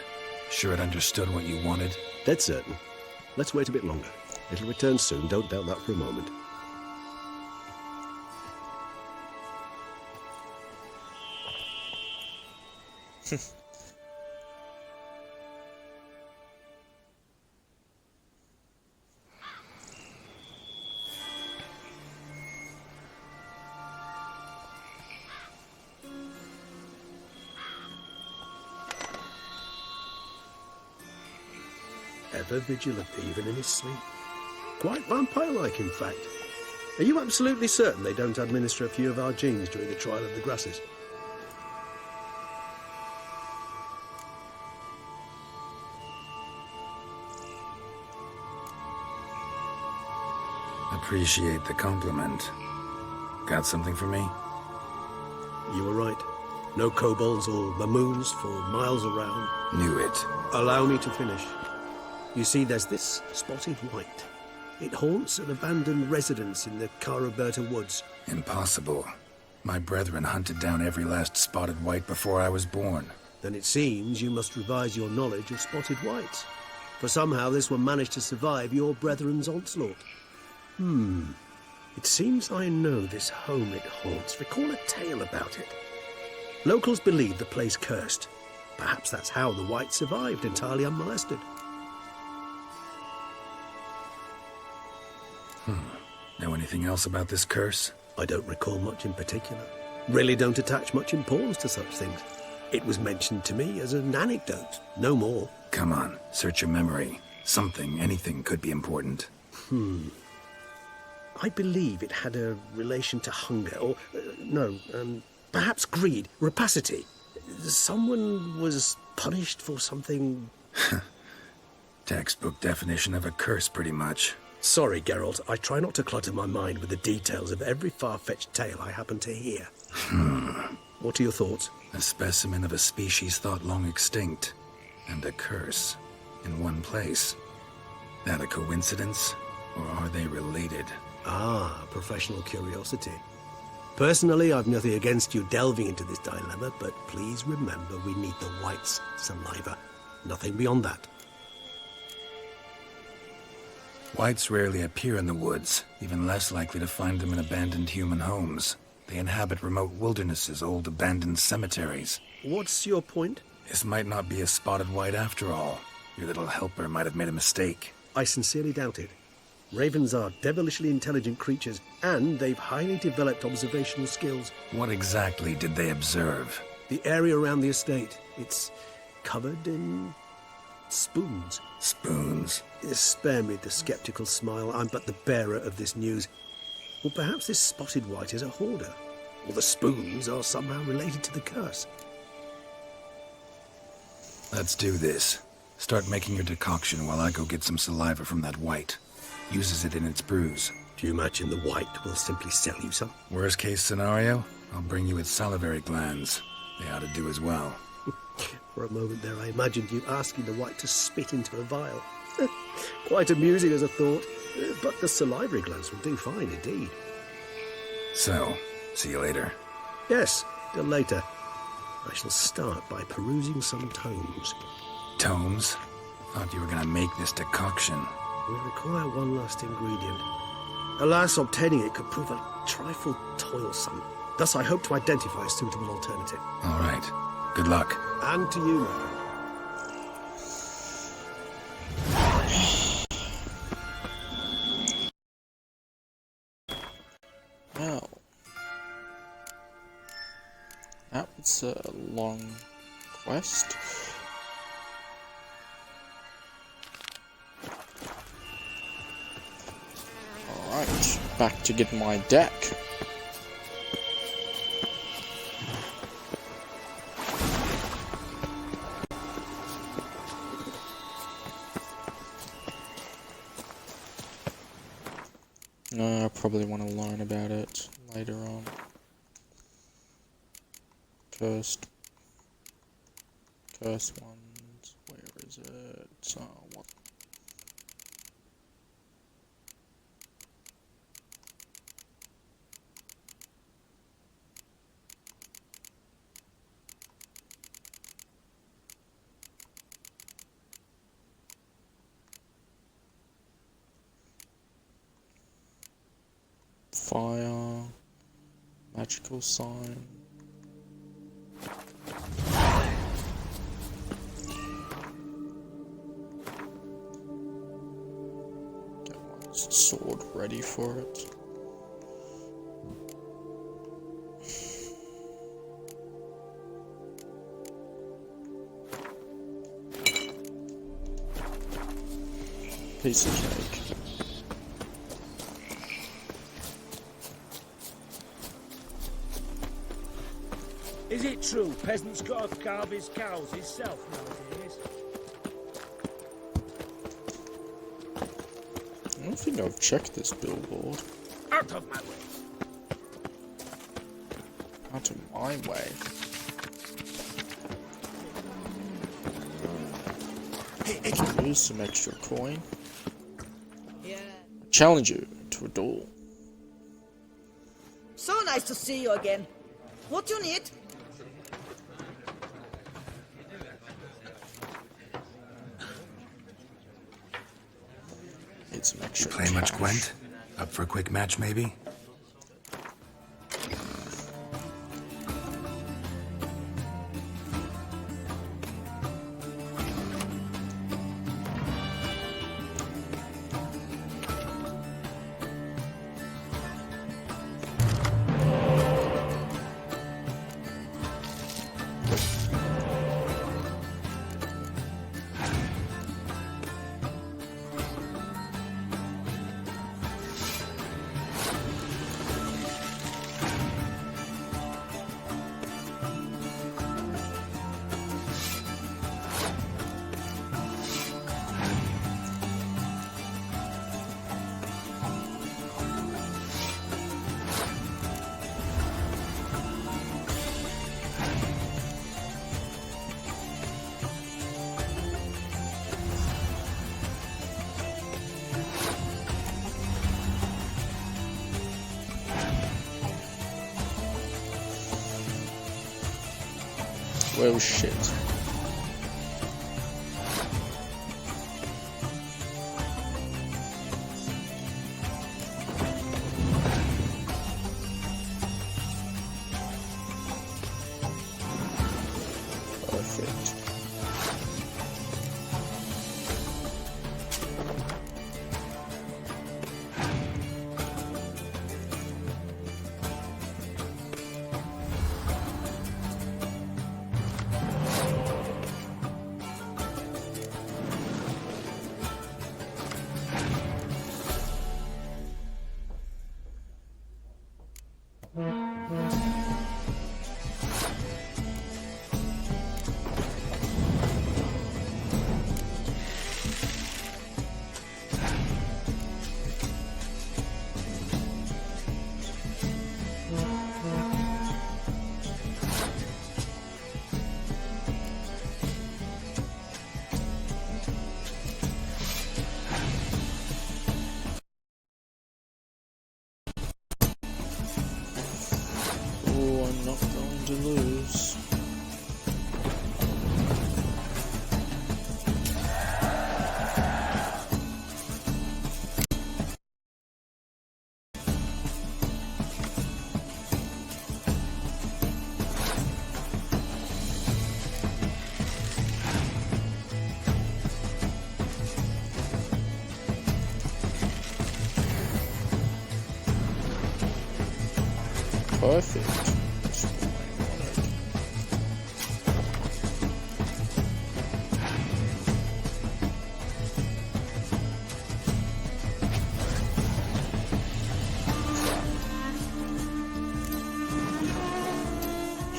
Sure it understood what you wanted? Dead certain. Let's wait a bit longer. It'll return soon, don't doubt that for a moment. Ever vigilant, even in his sleep. Quite vampire-like, in fact. Are you absolutely certain they don't administer a few of our genes during the trial of the grasses? Appreciate the compliment. Got something for me? You were right. No kobolds or mamoons for miles around. Knew it. Allow me to finish. You see, there's this spotted white. It haunts an abandoned residence in the Caraberta woods. Impossible. My brethren hunted down every last spotted white before I was born. Then it seems you must revise your knowledge of spotted whites. For somehow this one managed to survive your brethren's onslaught. It seems I know this home it haunts. Recall a tale about it. Locals believe the place cursed. Perhaps that's how the white survived entirely unmolested. Know anything else about this curse? I don't recall much in particular. Really don't attach much importance to such things. It was mentioned to me as an anecdote, no more. Come on, search your memory. Something, anything could be important. I believe it had a relation to hunger, or, perhaps greed, rapacity. Someone was punished for something... Textbook definition of a curse, pretty much. Sorry, Geralt, I try not to clutter my mind with the details of every far-fetched tale I happen to hear. What are your thoughts? A specimen of a species thought long extinct, and a curse, in one place. That a coincidence, or are they related? Ah, professional curiosity. Personally, I've nothing against you delving into this dilemma, but please remember we need the white's saliva. Nothing beyond that. Whites rarely appear in the woods, even less likely to find them in abandoned human homes. They inhabit remote wildernesses, old abandoned cemeteries. What's your point? This might not be a spotted white after all. Your little helper might have made a mistake. I sincerely doubt it. Ravens are devilishly intelligent creatures, and they've highly developed observational skills. What exactly did they observe? The area around the estate, it's covered in spoons. Spoons? Spare me the skeptical smile. I'm but the bearer of this news. Or perhaps this spotted white is a hoarder, or the spoons are somehow related to the curse. Let's do this. Start making your decoction while I go get some saliva from that white. Uses it in its brews. Do you imagine the white will simply sell you some? Worst case scenario, I'll bring you its salivary glands. They ought to do as well. For a moment there, I imagined you asking the white to spit into a vial. Quite amusing as a thought, but the salivary glands will do fine indeed. So, see you later. Yes, till later. I shall start by perusing some tomes. Tomes? Thought you were gonna make this decoction. We require one last ingredient. Alas, obtaining it could prove a trifle toilsome. Thus, I hope to identify a suitable alternative. All right. Good luck. And to you, madam. Well, that was a long quest. Alright, back to get my deck. I probably want to learn about it later on. Cursed ones, where is it? What? Fire, magical sign. Get my sword ready for it. Piece of cake. Is it true peasants gotta carve his cows himself nowadays? I don't think I've checked this billboard. Out of my way! Out of my way. Here's some extra coin. Yeah. Challenge you to a duel. So nice to see you again. What do you need? Need some extra Play much, cash. Gwent? Up for a quick match, maybe? Well, shit. Perfect. Oh, I'm not going to lose. Perfect. That's what I wanted.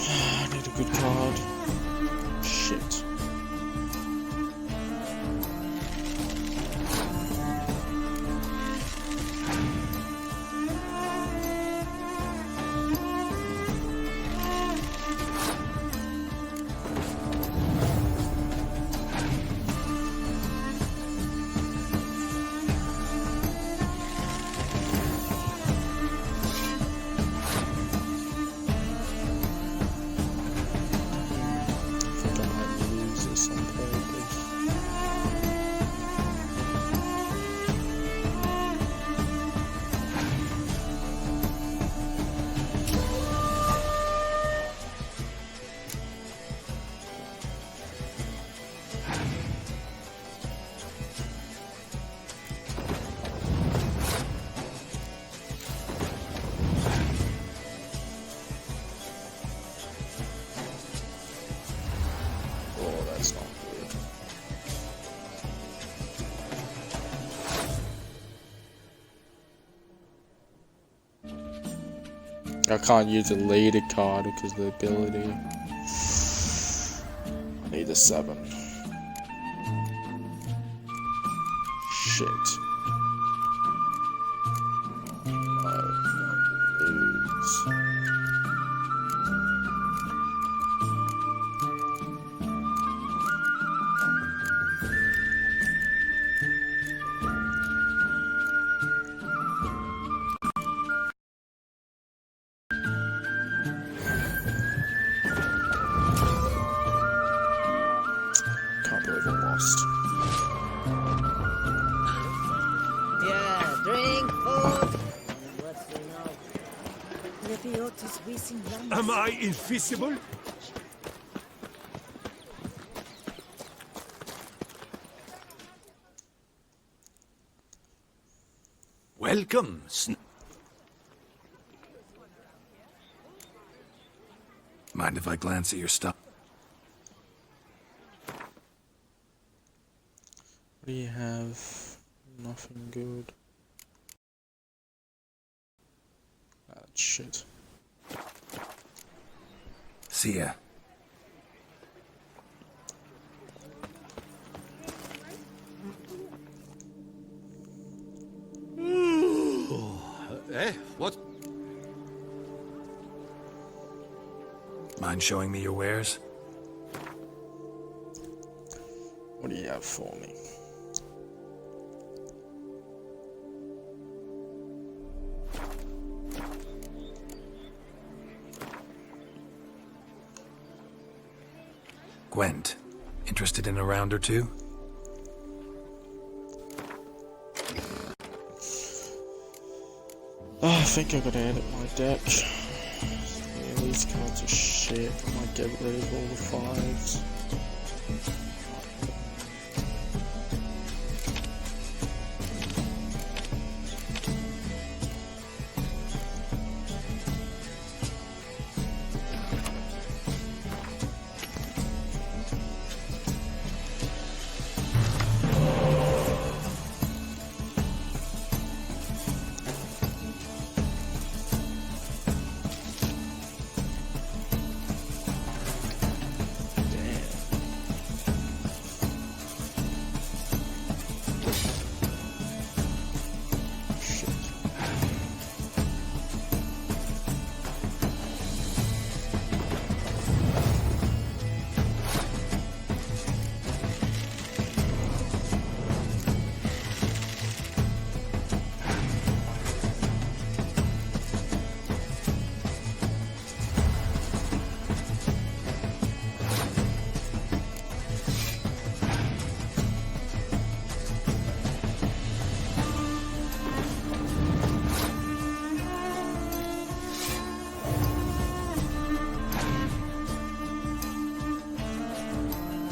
I need a good card. Shit. I can't use a leader card because of the ability. I need a 7. Shit. Can't believe I lost. Yeah, drink, food. And what's the now? Leviotis Wisin Lands. Am I invisible? Welcome, Mind if I glance at your stuff? What do you have? Nothing good. Ah, shit. See ya. What? Mind showing me your wares? What do you have for me? Gwent, interested in a round or two? Oh, I think I gotta edit my deck. Yeah, these cards are shit. I might get rid of all the 5s.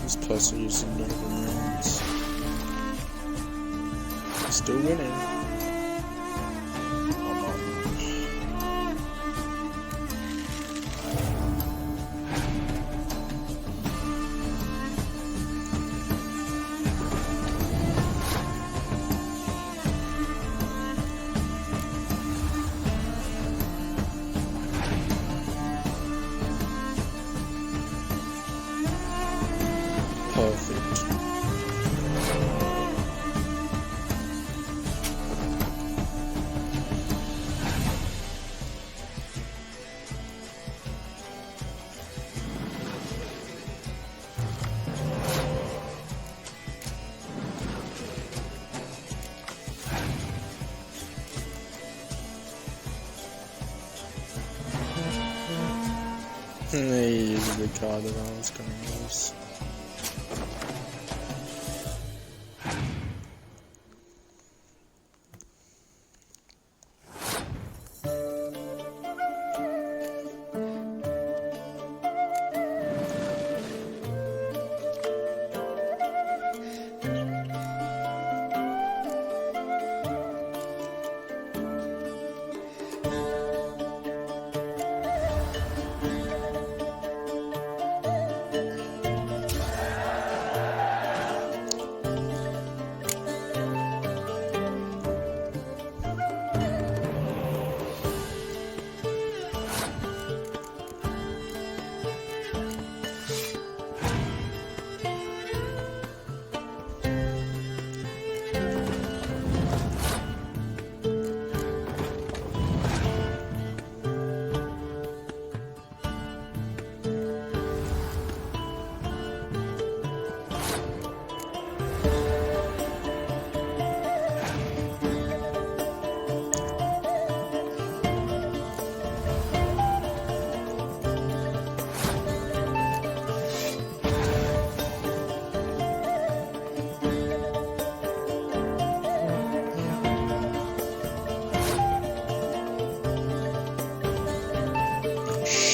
This person using Nova rounds. Still winning. Perfect. He is the card that I was going to use.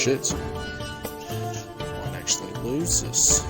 shit. One actually loses.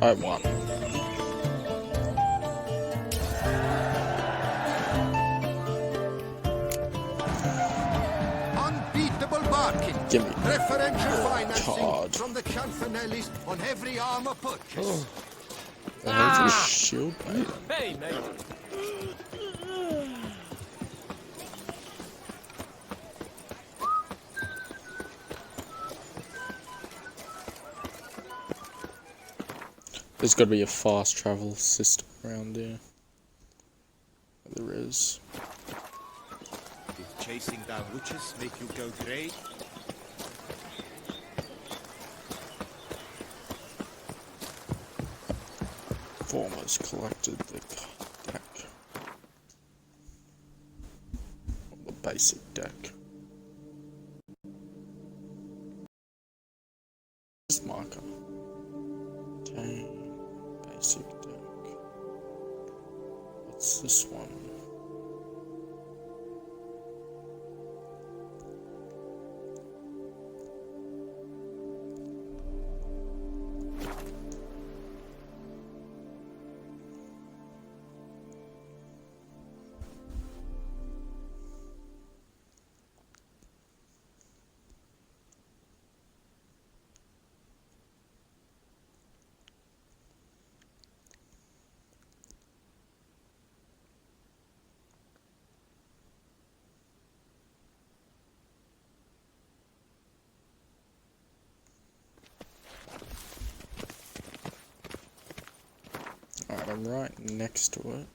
I won. Unbeatable bargain. Give me Preferential financing card. from the Chanfanellis on every armor purchase. Every shield item. Hey, mate. There's got to be a fast travel system around here. There is. Did chasing down witches make you go grey? Almost collected the deck. The basic deck. Just marker. Dang. Basic deck. What's this one? Alright, I'm right next to it.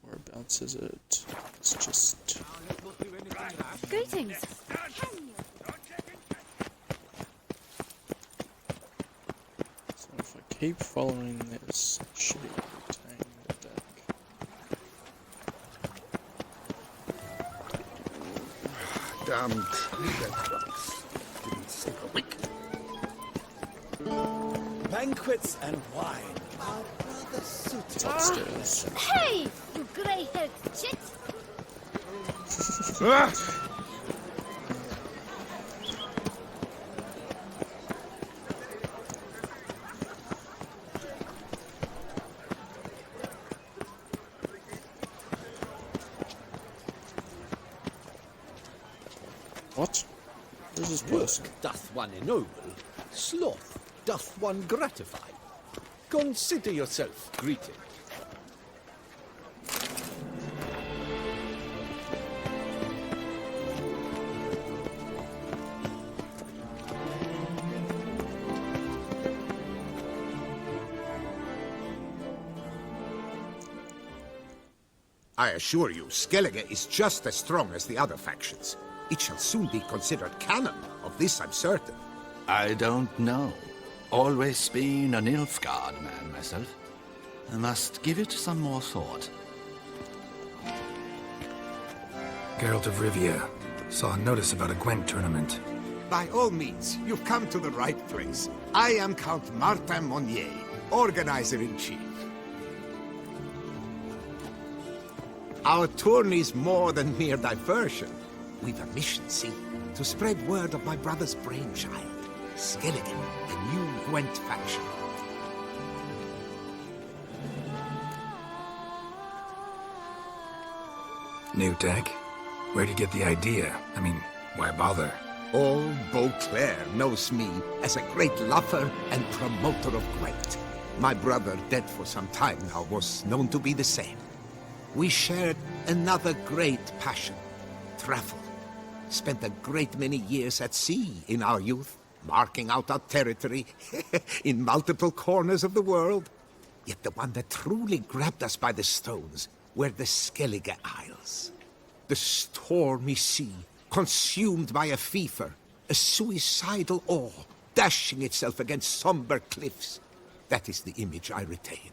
Whereabouts is it? It's just... Greetings. So if I keep following this, it should retain the deck. Damned trucks. Didn't sink a wick. Banquets and wine are rather suited. It's upstairs. Hey, you grey-haired chit! What? Who's this person? Doth one ennoble, sloth doth one gratify. Consider yourself greeted. I assure you, Skellige is just as strong as the other factions. It shall soon be considered canon. Of this I'm certain. I don't know. Always been a Nilfgaard man myself. I must give it some more thought. Geralt of Rivia. Saw a notice about a Gwent tournament. By all means, you've come to the right place. I am Count Martin Monnier, Organizer-in-Chief. Our tourney's more than mere diversion. We've a mission, see, to spread word of my brother's brainchild, Skellige, the new Gwent faction. New deck? Where'd you get the idea? I mean, why bother? All Beauclair knows me as a great lover and promoter of Gwent. My brother, dead for some time now, was known to be the same. We shared another great passion, travel. Spent a great many years at sea in our youth. marking out our territory in multiple corners of the world. Yet the one that truly grabbed us by the stones were the Skellige Isles. The stormy sea, consumed by a fever, a suicidal awe, dashing itself against somber cliffs. That is the image I retain.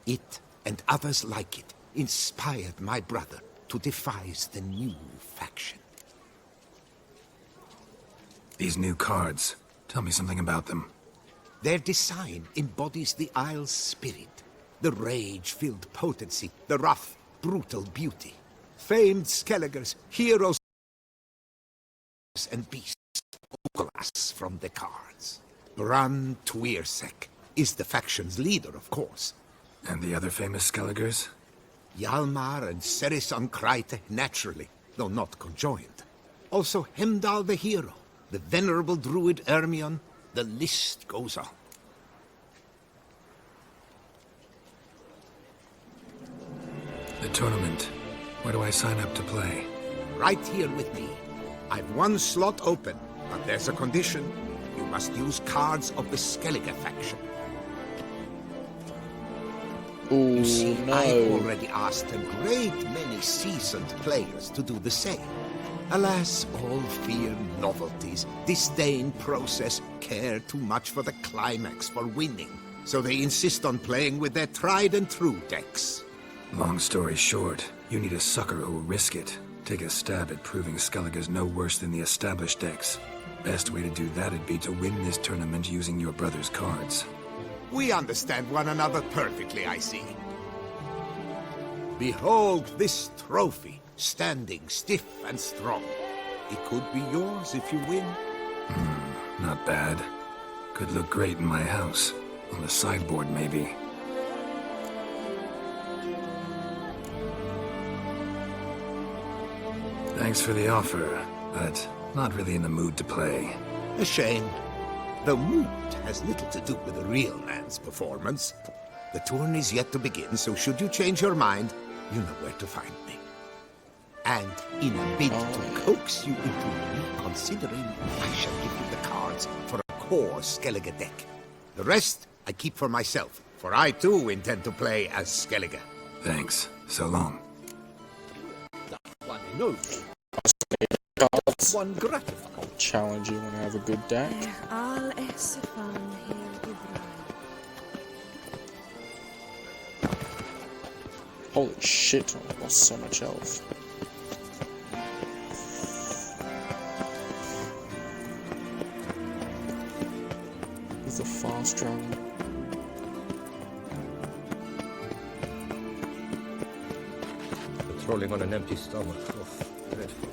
It, and others like it, inspired my brother to devise the new faction. These new cards, tell me something about them. Their design embodies the Isle's spirit, the rage-filled potency, the rough, brutal beauty. Famed Skelligers, heroes and beasts, ogle us from the cards. Bran Tuirsek is the faction's leader, of course. And the other famous Skelligers? Hjalmar and Serisan Kreite, naturally, though not conjoined. Also Hemdal the hero, the venerable druid Ermion. The list goes on. The tournament. Where do I sign up to play? Right here with me. I've one slot open, but there's a condition. You must use cards of the Skellige faction. Ooh, You see, no. I've already asked a great many seasoned players to do the same. Alas, all fear novelties, disdain process, care too much for the climax, for winning. So they insist on playing with their tried and true decks. Long story short, you need a sucker who'll risk it. Take a stab at proving Skellige's no worse than the established decks. Best way to do that'd be to win this tournament using your brother's cards. We understand one another perfectly, I see. Behold this trophy, standing stiff and strong. It could be yours if you win. Not bad. Could look great in my house. On the sideboard, maybe. Thanks for the offer, but not really in the mood to play. A shame. The mood has little to do with a real man's performance. The tourney's yet to begin, so should you change your mind, you know where to find me. And in a bid to coax you into reconsidering, I shall give you the cards for a core Skellige deck. The rest I keep for myself, for I too intend to play as Skellige. Thanks. So long. One knows. Cards. One gratified. I'll challenge you when I have a good deck. All Esfan here Gibran. Holy shit, I lost so much health. With a fast travel. Patrolling on an empty stomach. Oh, dreadful.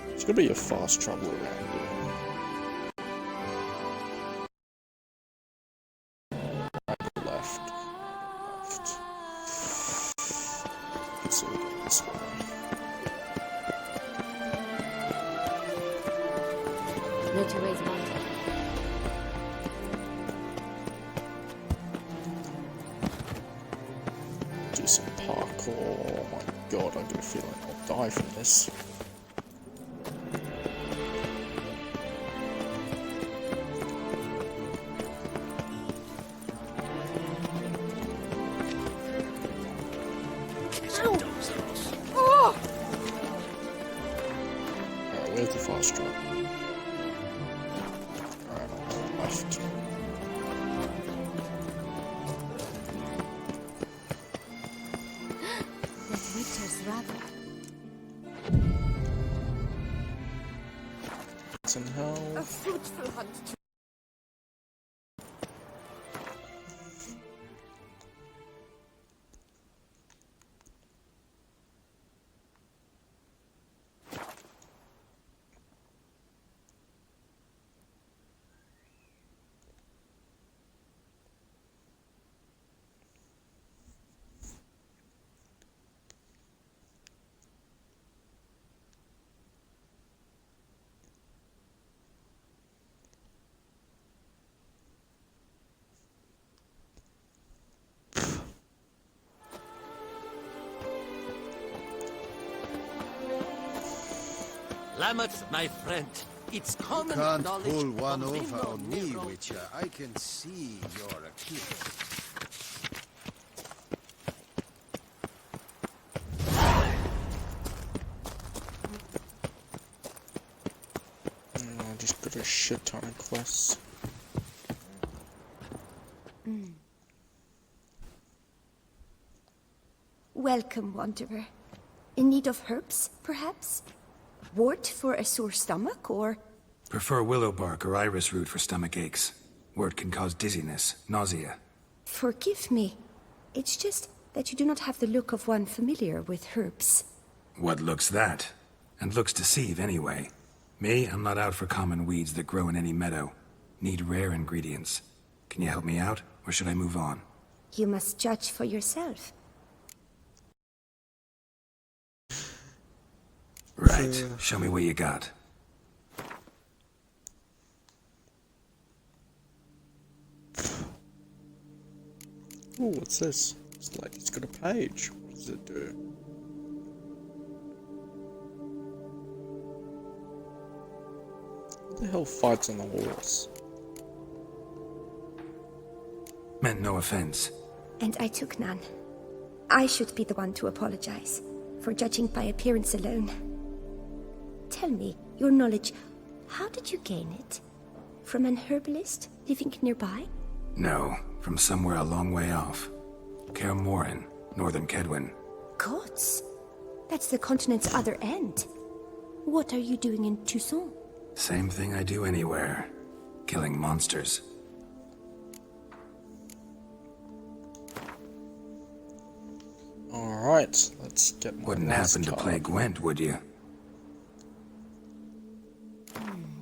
There's gonna be a fast travel around here. Right, left. Left. So we go this way. No two ways about it. Do some parkour. Oh my god, I get a feeling I'll die from this. Alright, where's the fast travel? Alright, on the left. That witcher's rather. Some hell. fruitful hunt. Lammet, my friend, it's common Can't knowledge pull one of over Vimro on me, Nero. Witcher. I can see you're a kid. I just got a shit ton of quests. Welcome, Wanderer. In need of herbs, perhaps? Wort for a sore stomach, or... Prefer willow bark or iris root for stomach aches. Wort can cause dizziness, nausea. Forgive me. It's just that you do not have the look of one familiar with herbs. What looks that? And looks deceive anyway. Me, I'm not out for common weeds that grow in any meadow. Need rare ingredients. Can you help me out, or should I move on? You must judge for yourself. Right. Show me what you got. Oh, what's this? It's like it's got a page. What does it do? What the hell fights on the walls? Meant no offense. And I took none. I should be the one to apologize for judging by appearance alone. Tell me, your knowledge, how did you gain it? From an herbalist living nearby? No, from somewhere a long way off. Kaer Morhen, northern Kedwen. Gods! That's the continent's other end. What are you doing in Toussaint? Same thing I do anywhere. Killing monsters. Alright, let's get my Wouldn't last happen to card. play Gwent, would you?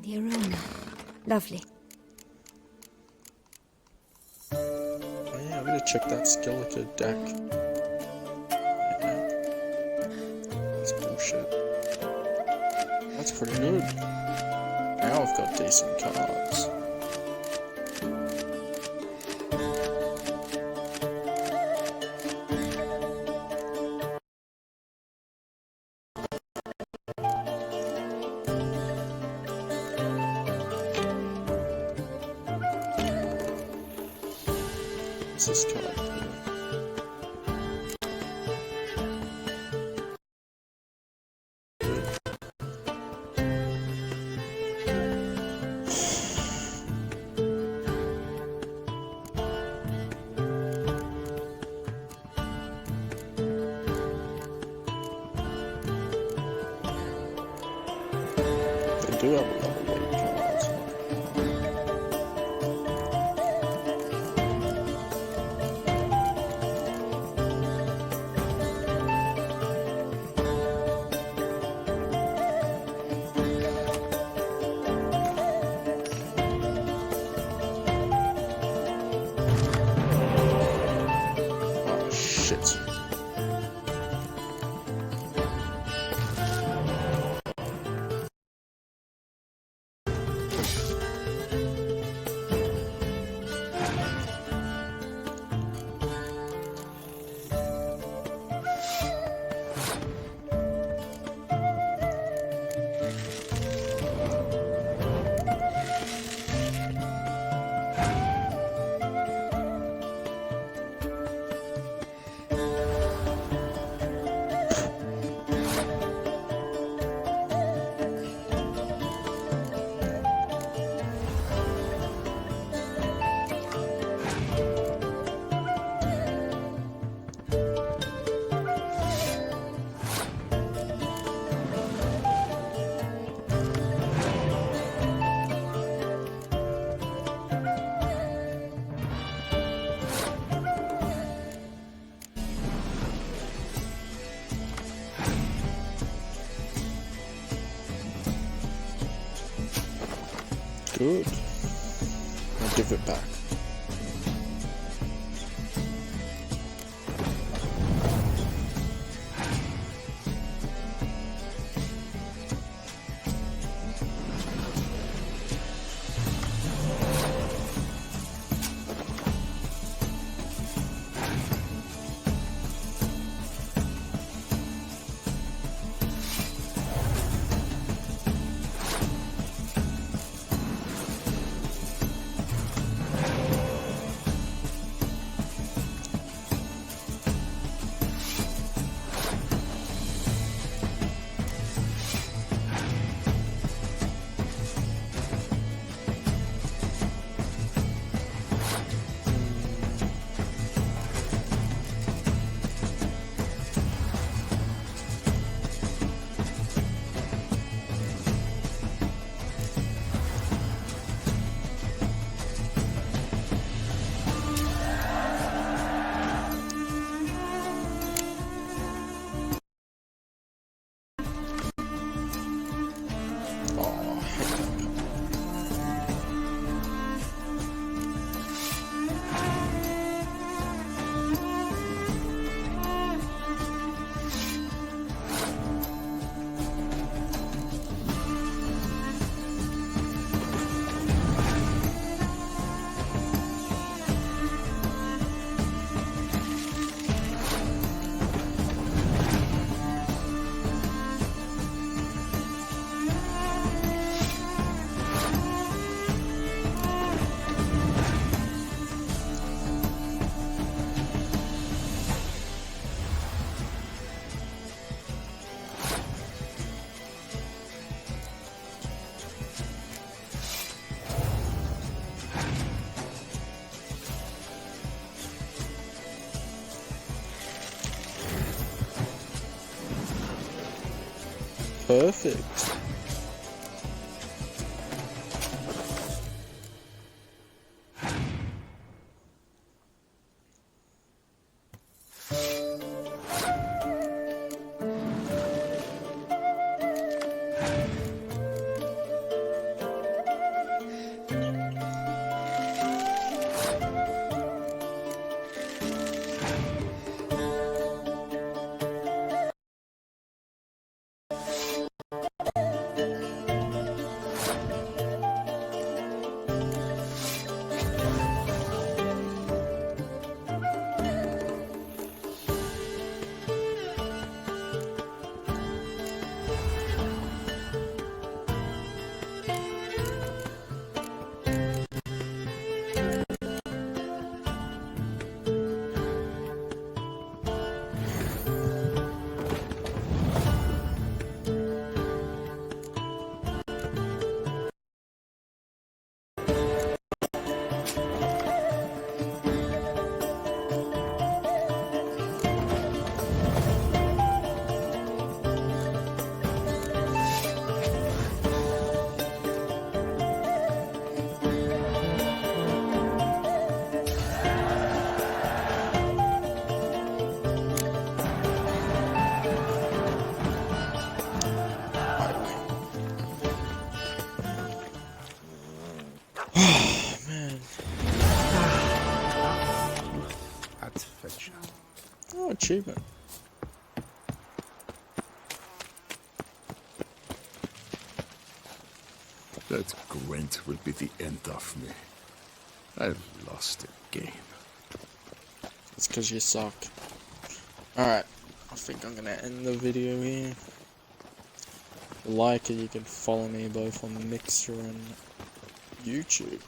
The aroma. Lovely. Oh yeah, I'm gonna check that skeleton deck. That's bullshit. That's pretty good. Now I've got decent cards. What's this card? They do have a level 8 cards. Oh shit. Good. I'll give it back. Perfect. Adventure. Oh, achievement. That Gwent will be the end of me. I've lost again. It's because you suck. Alright, I think I'm gonna end the video here. If you like it, you can follow me both on Mixer and YouTube.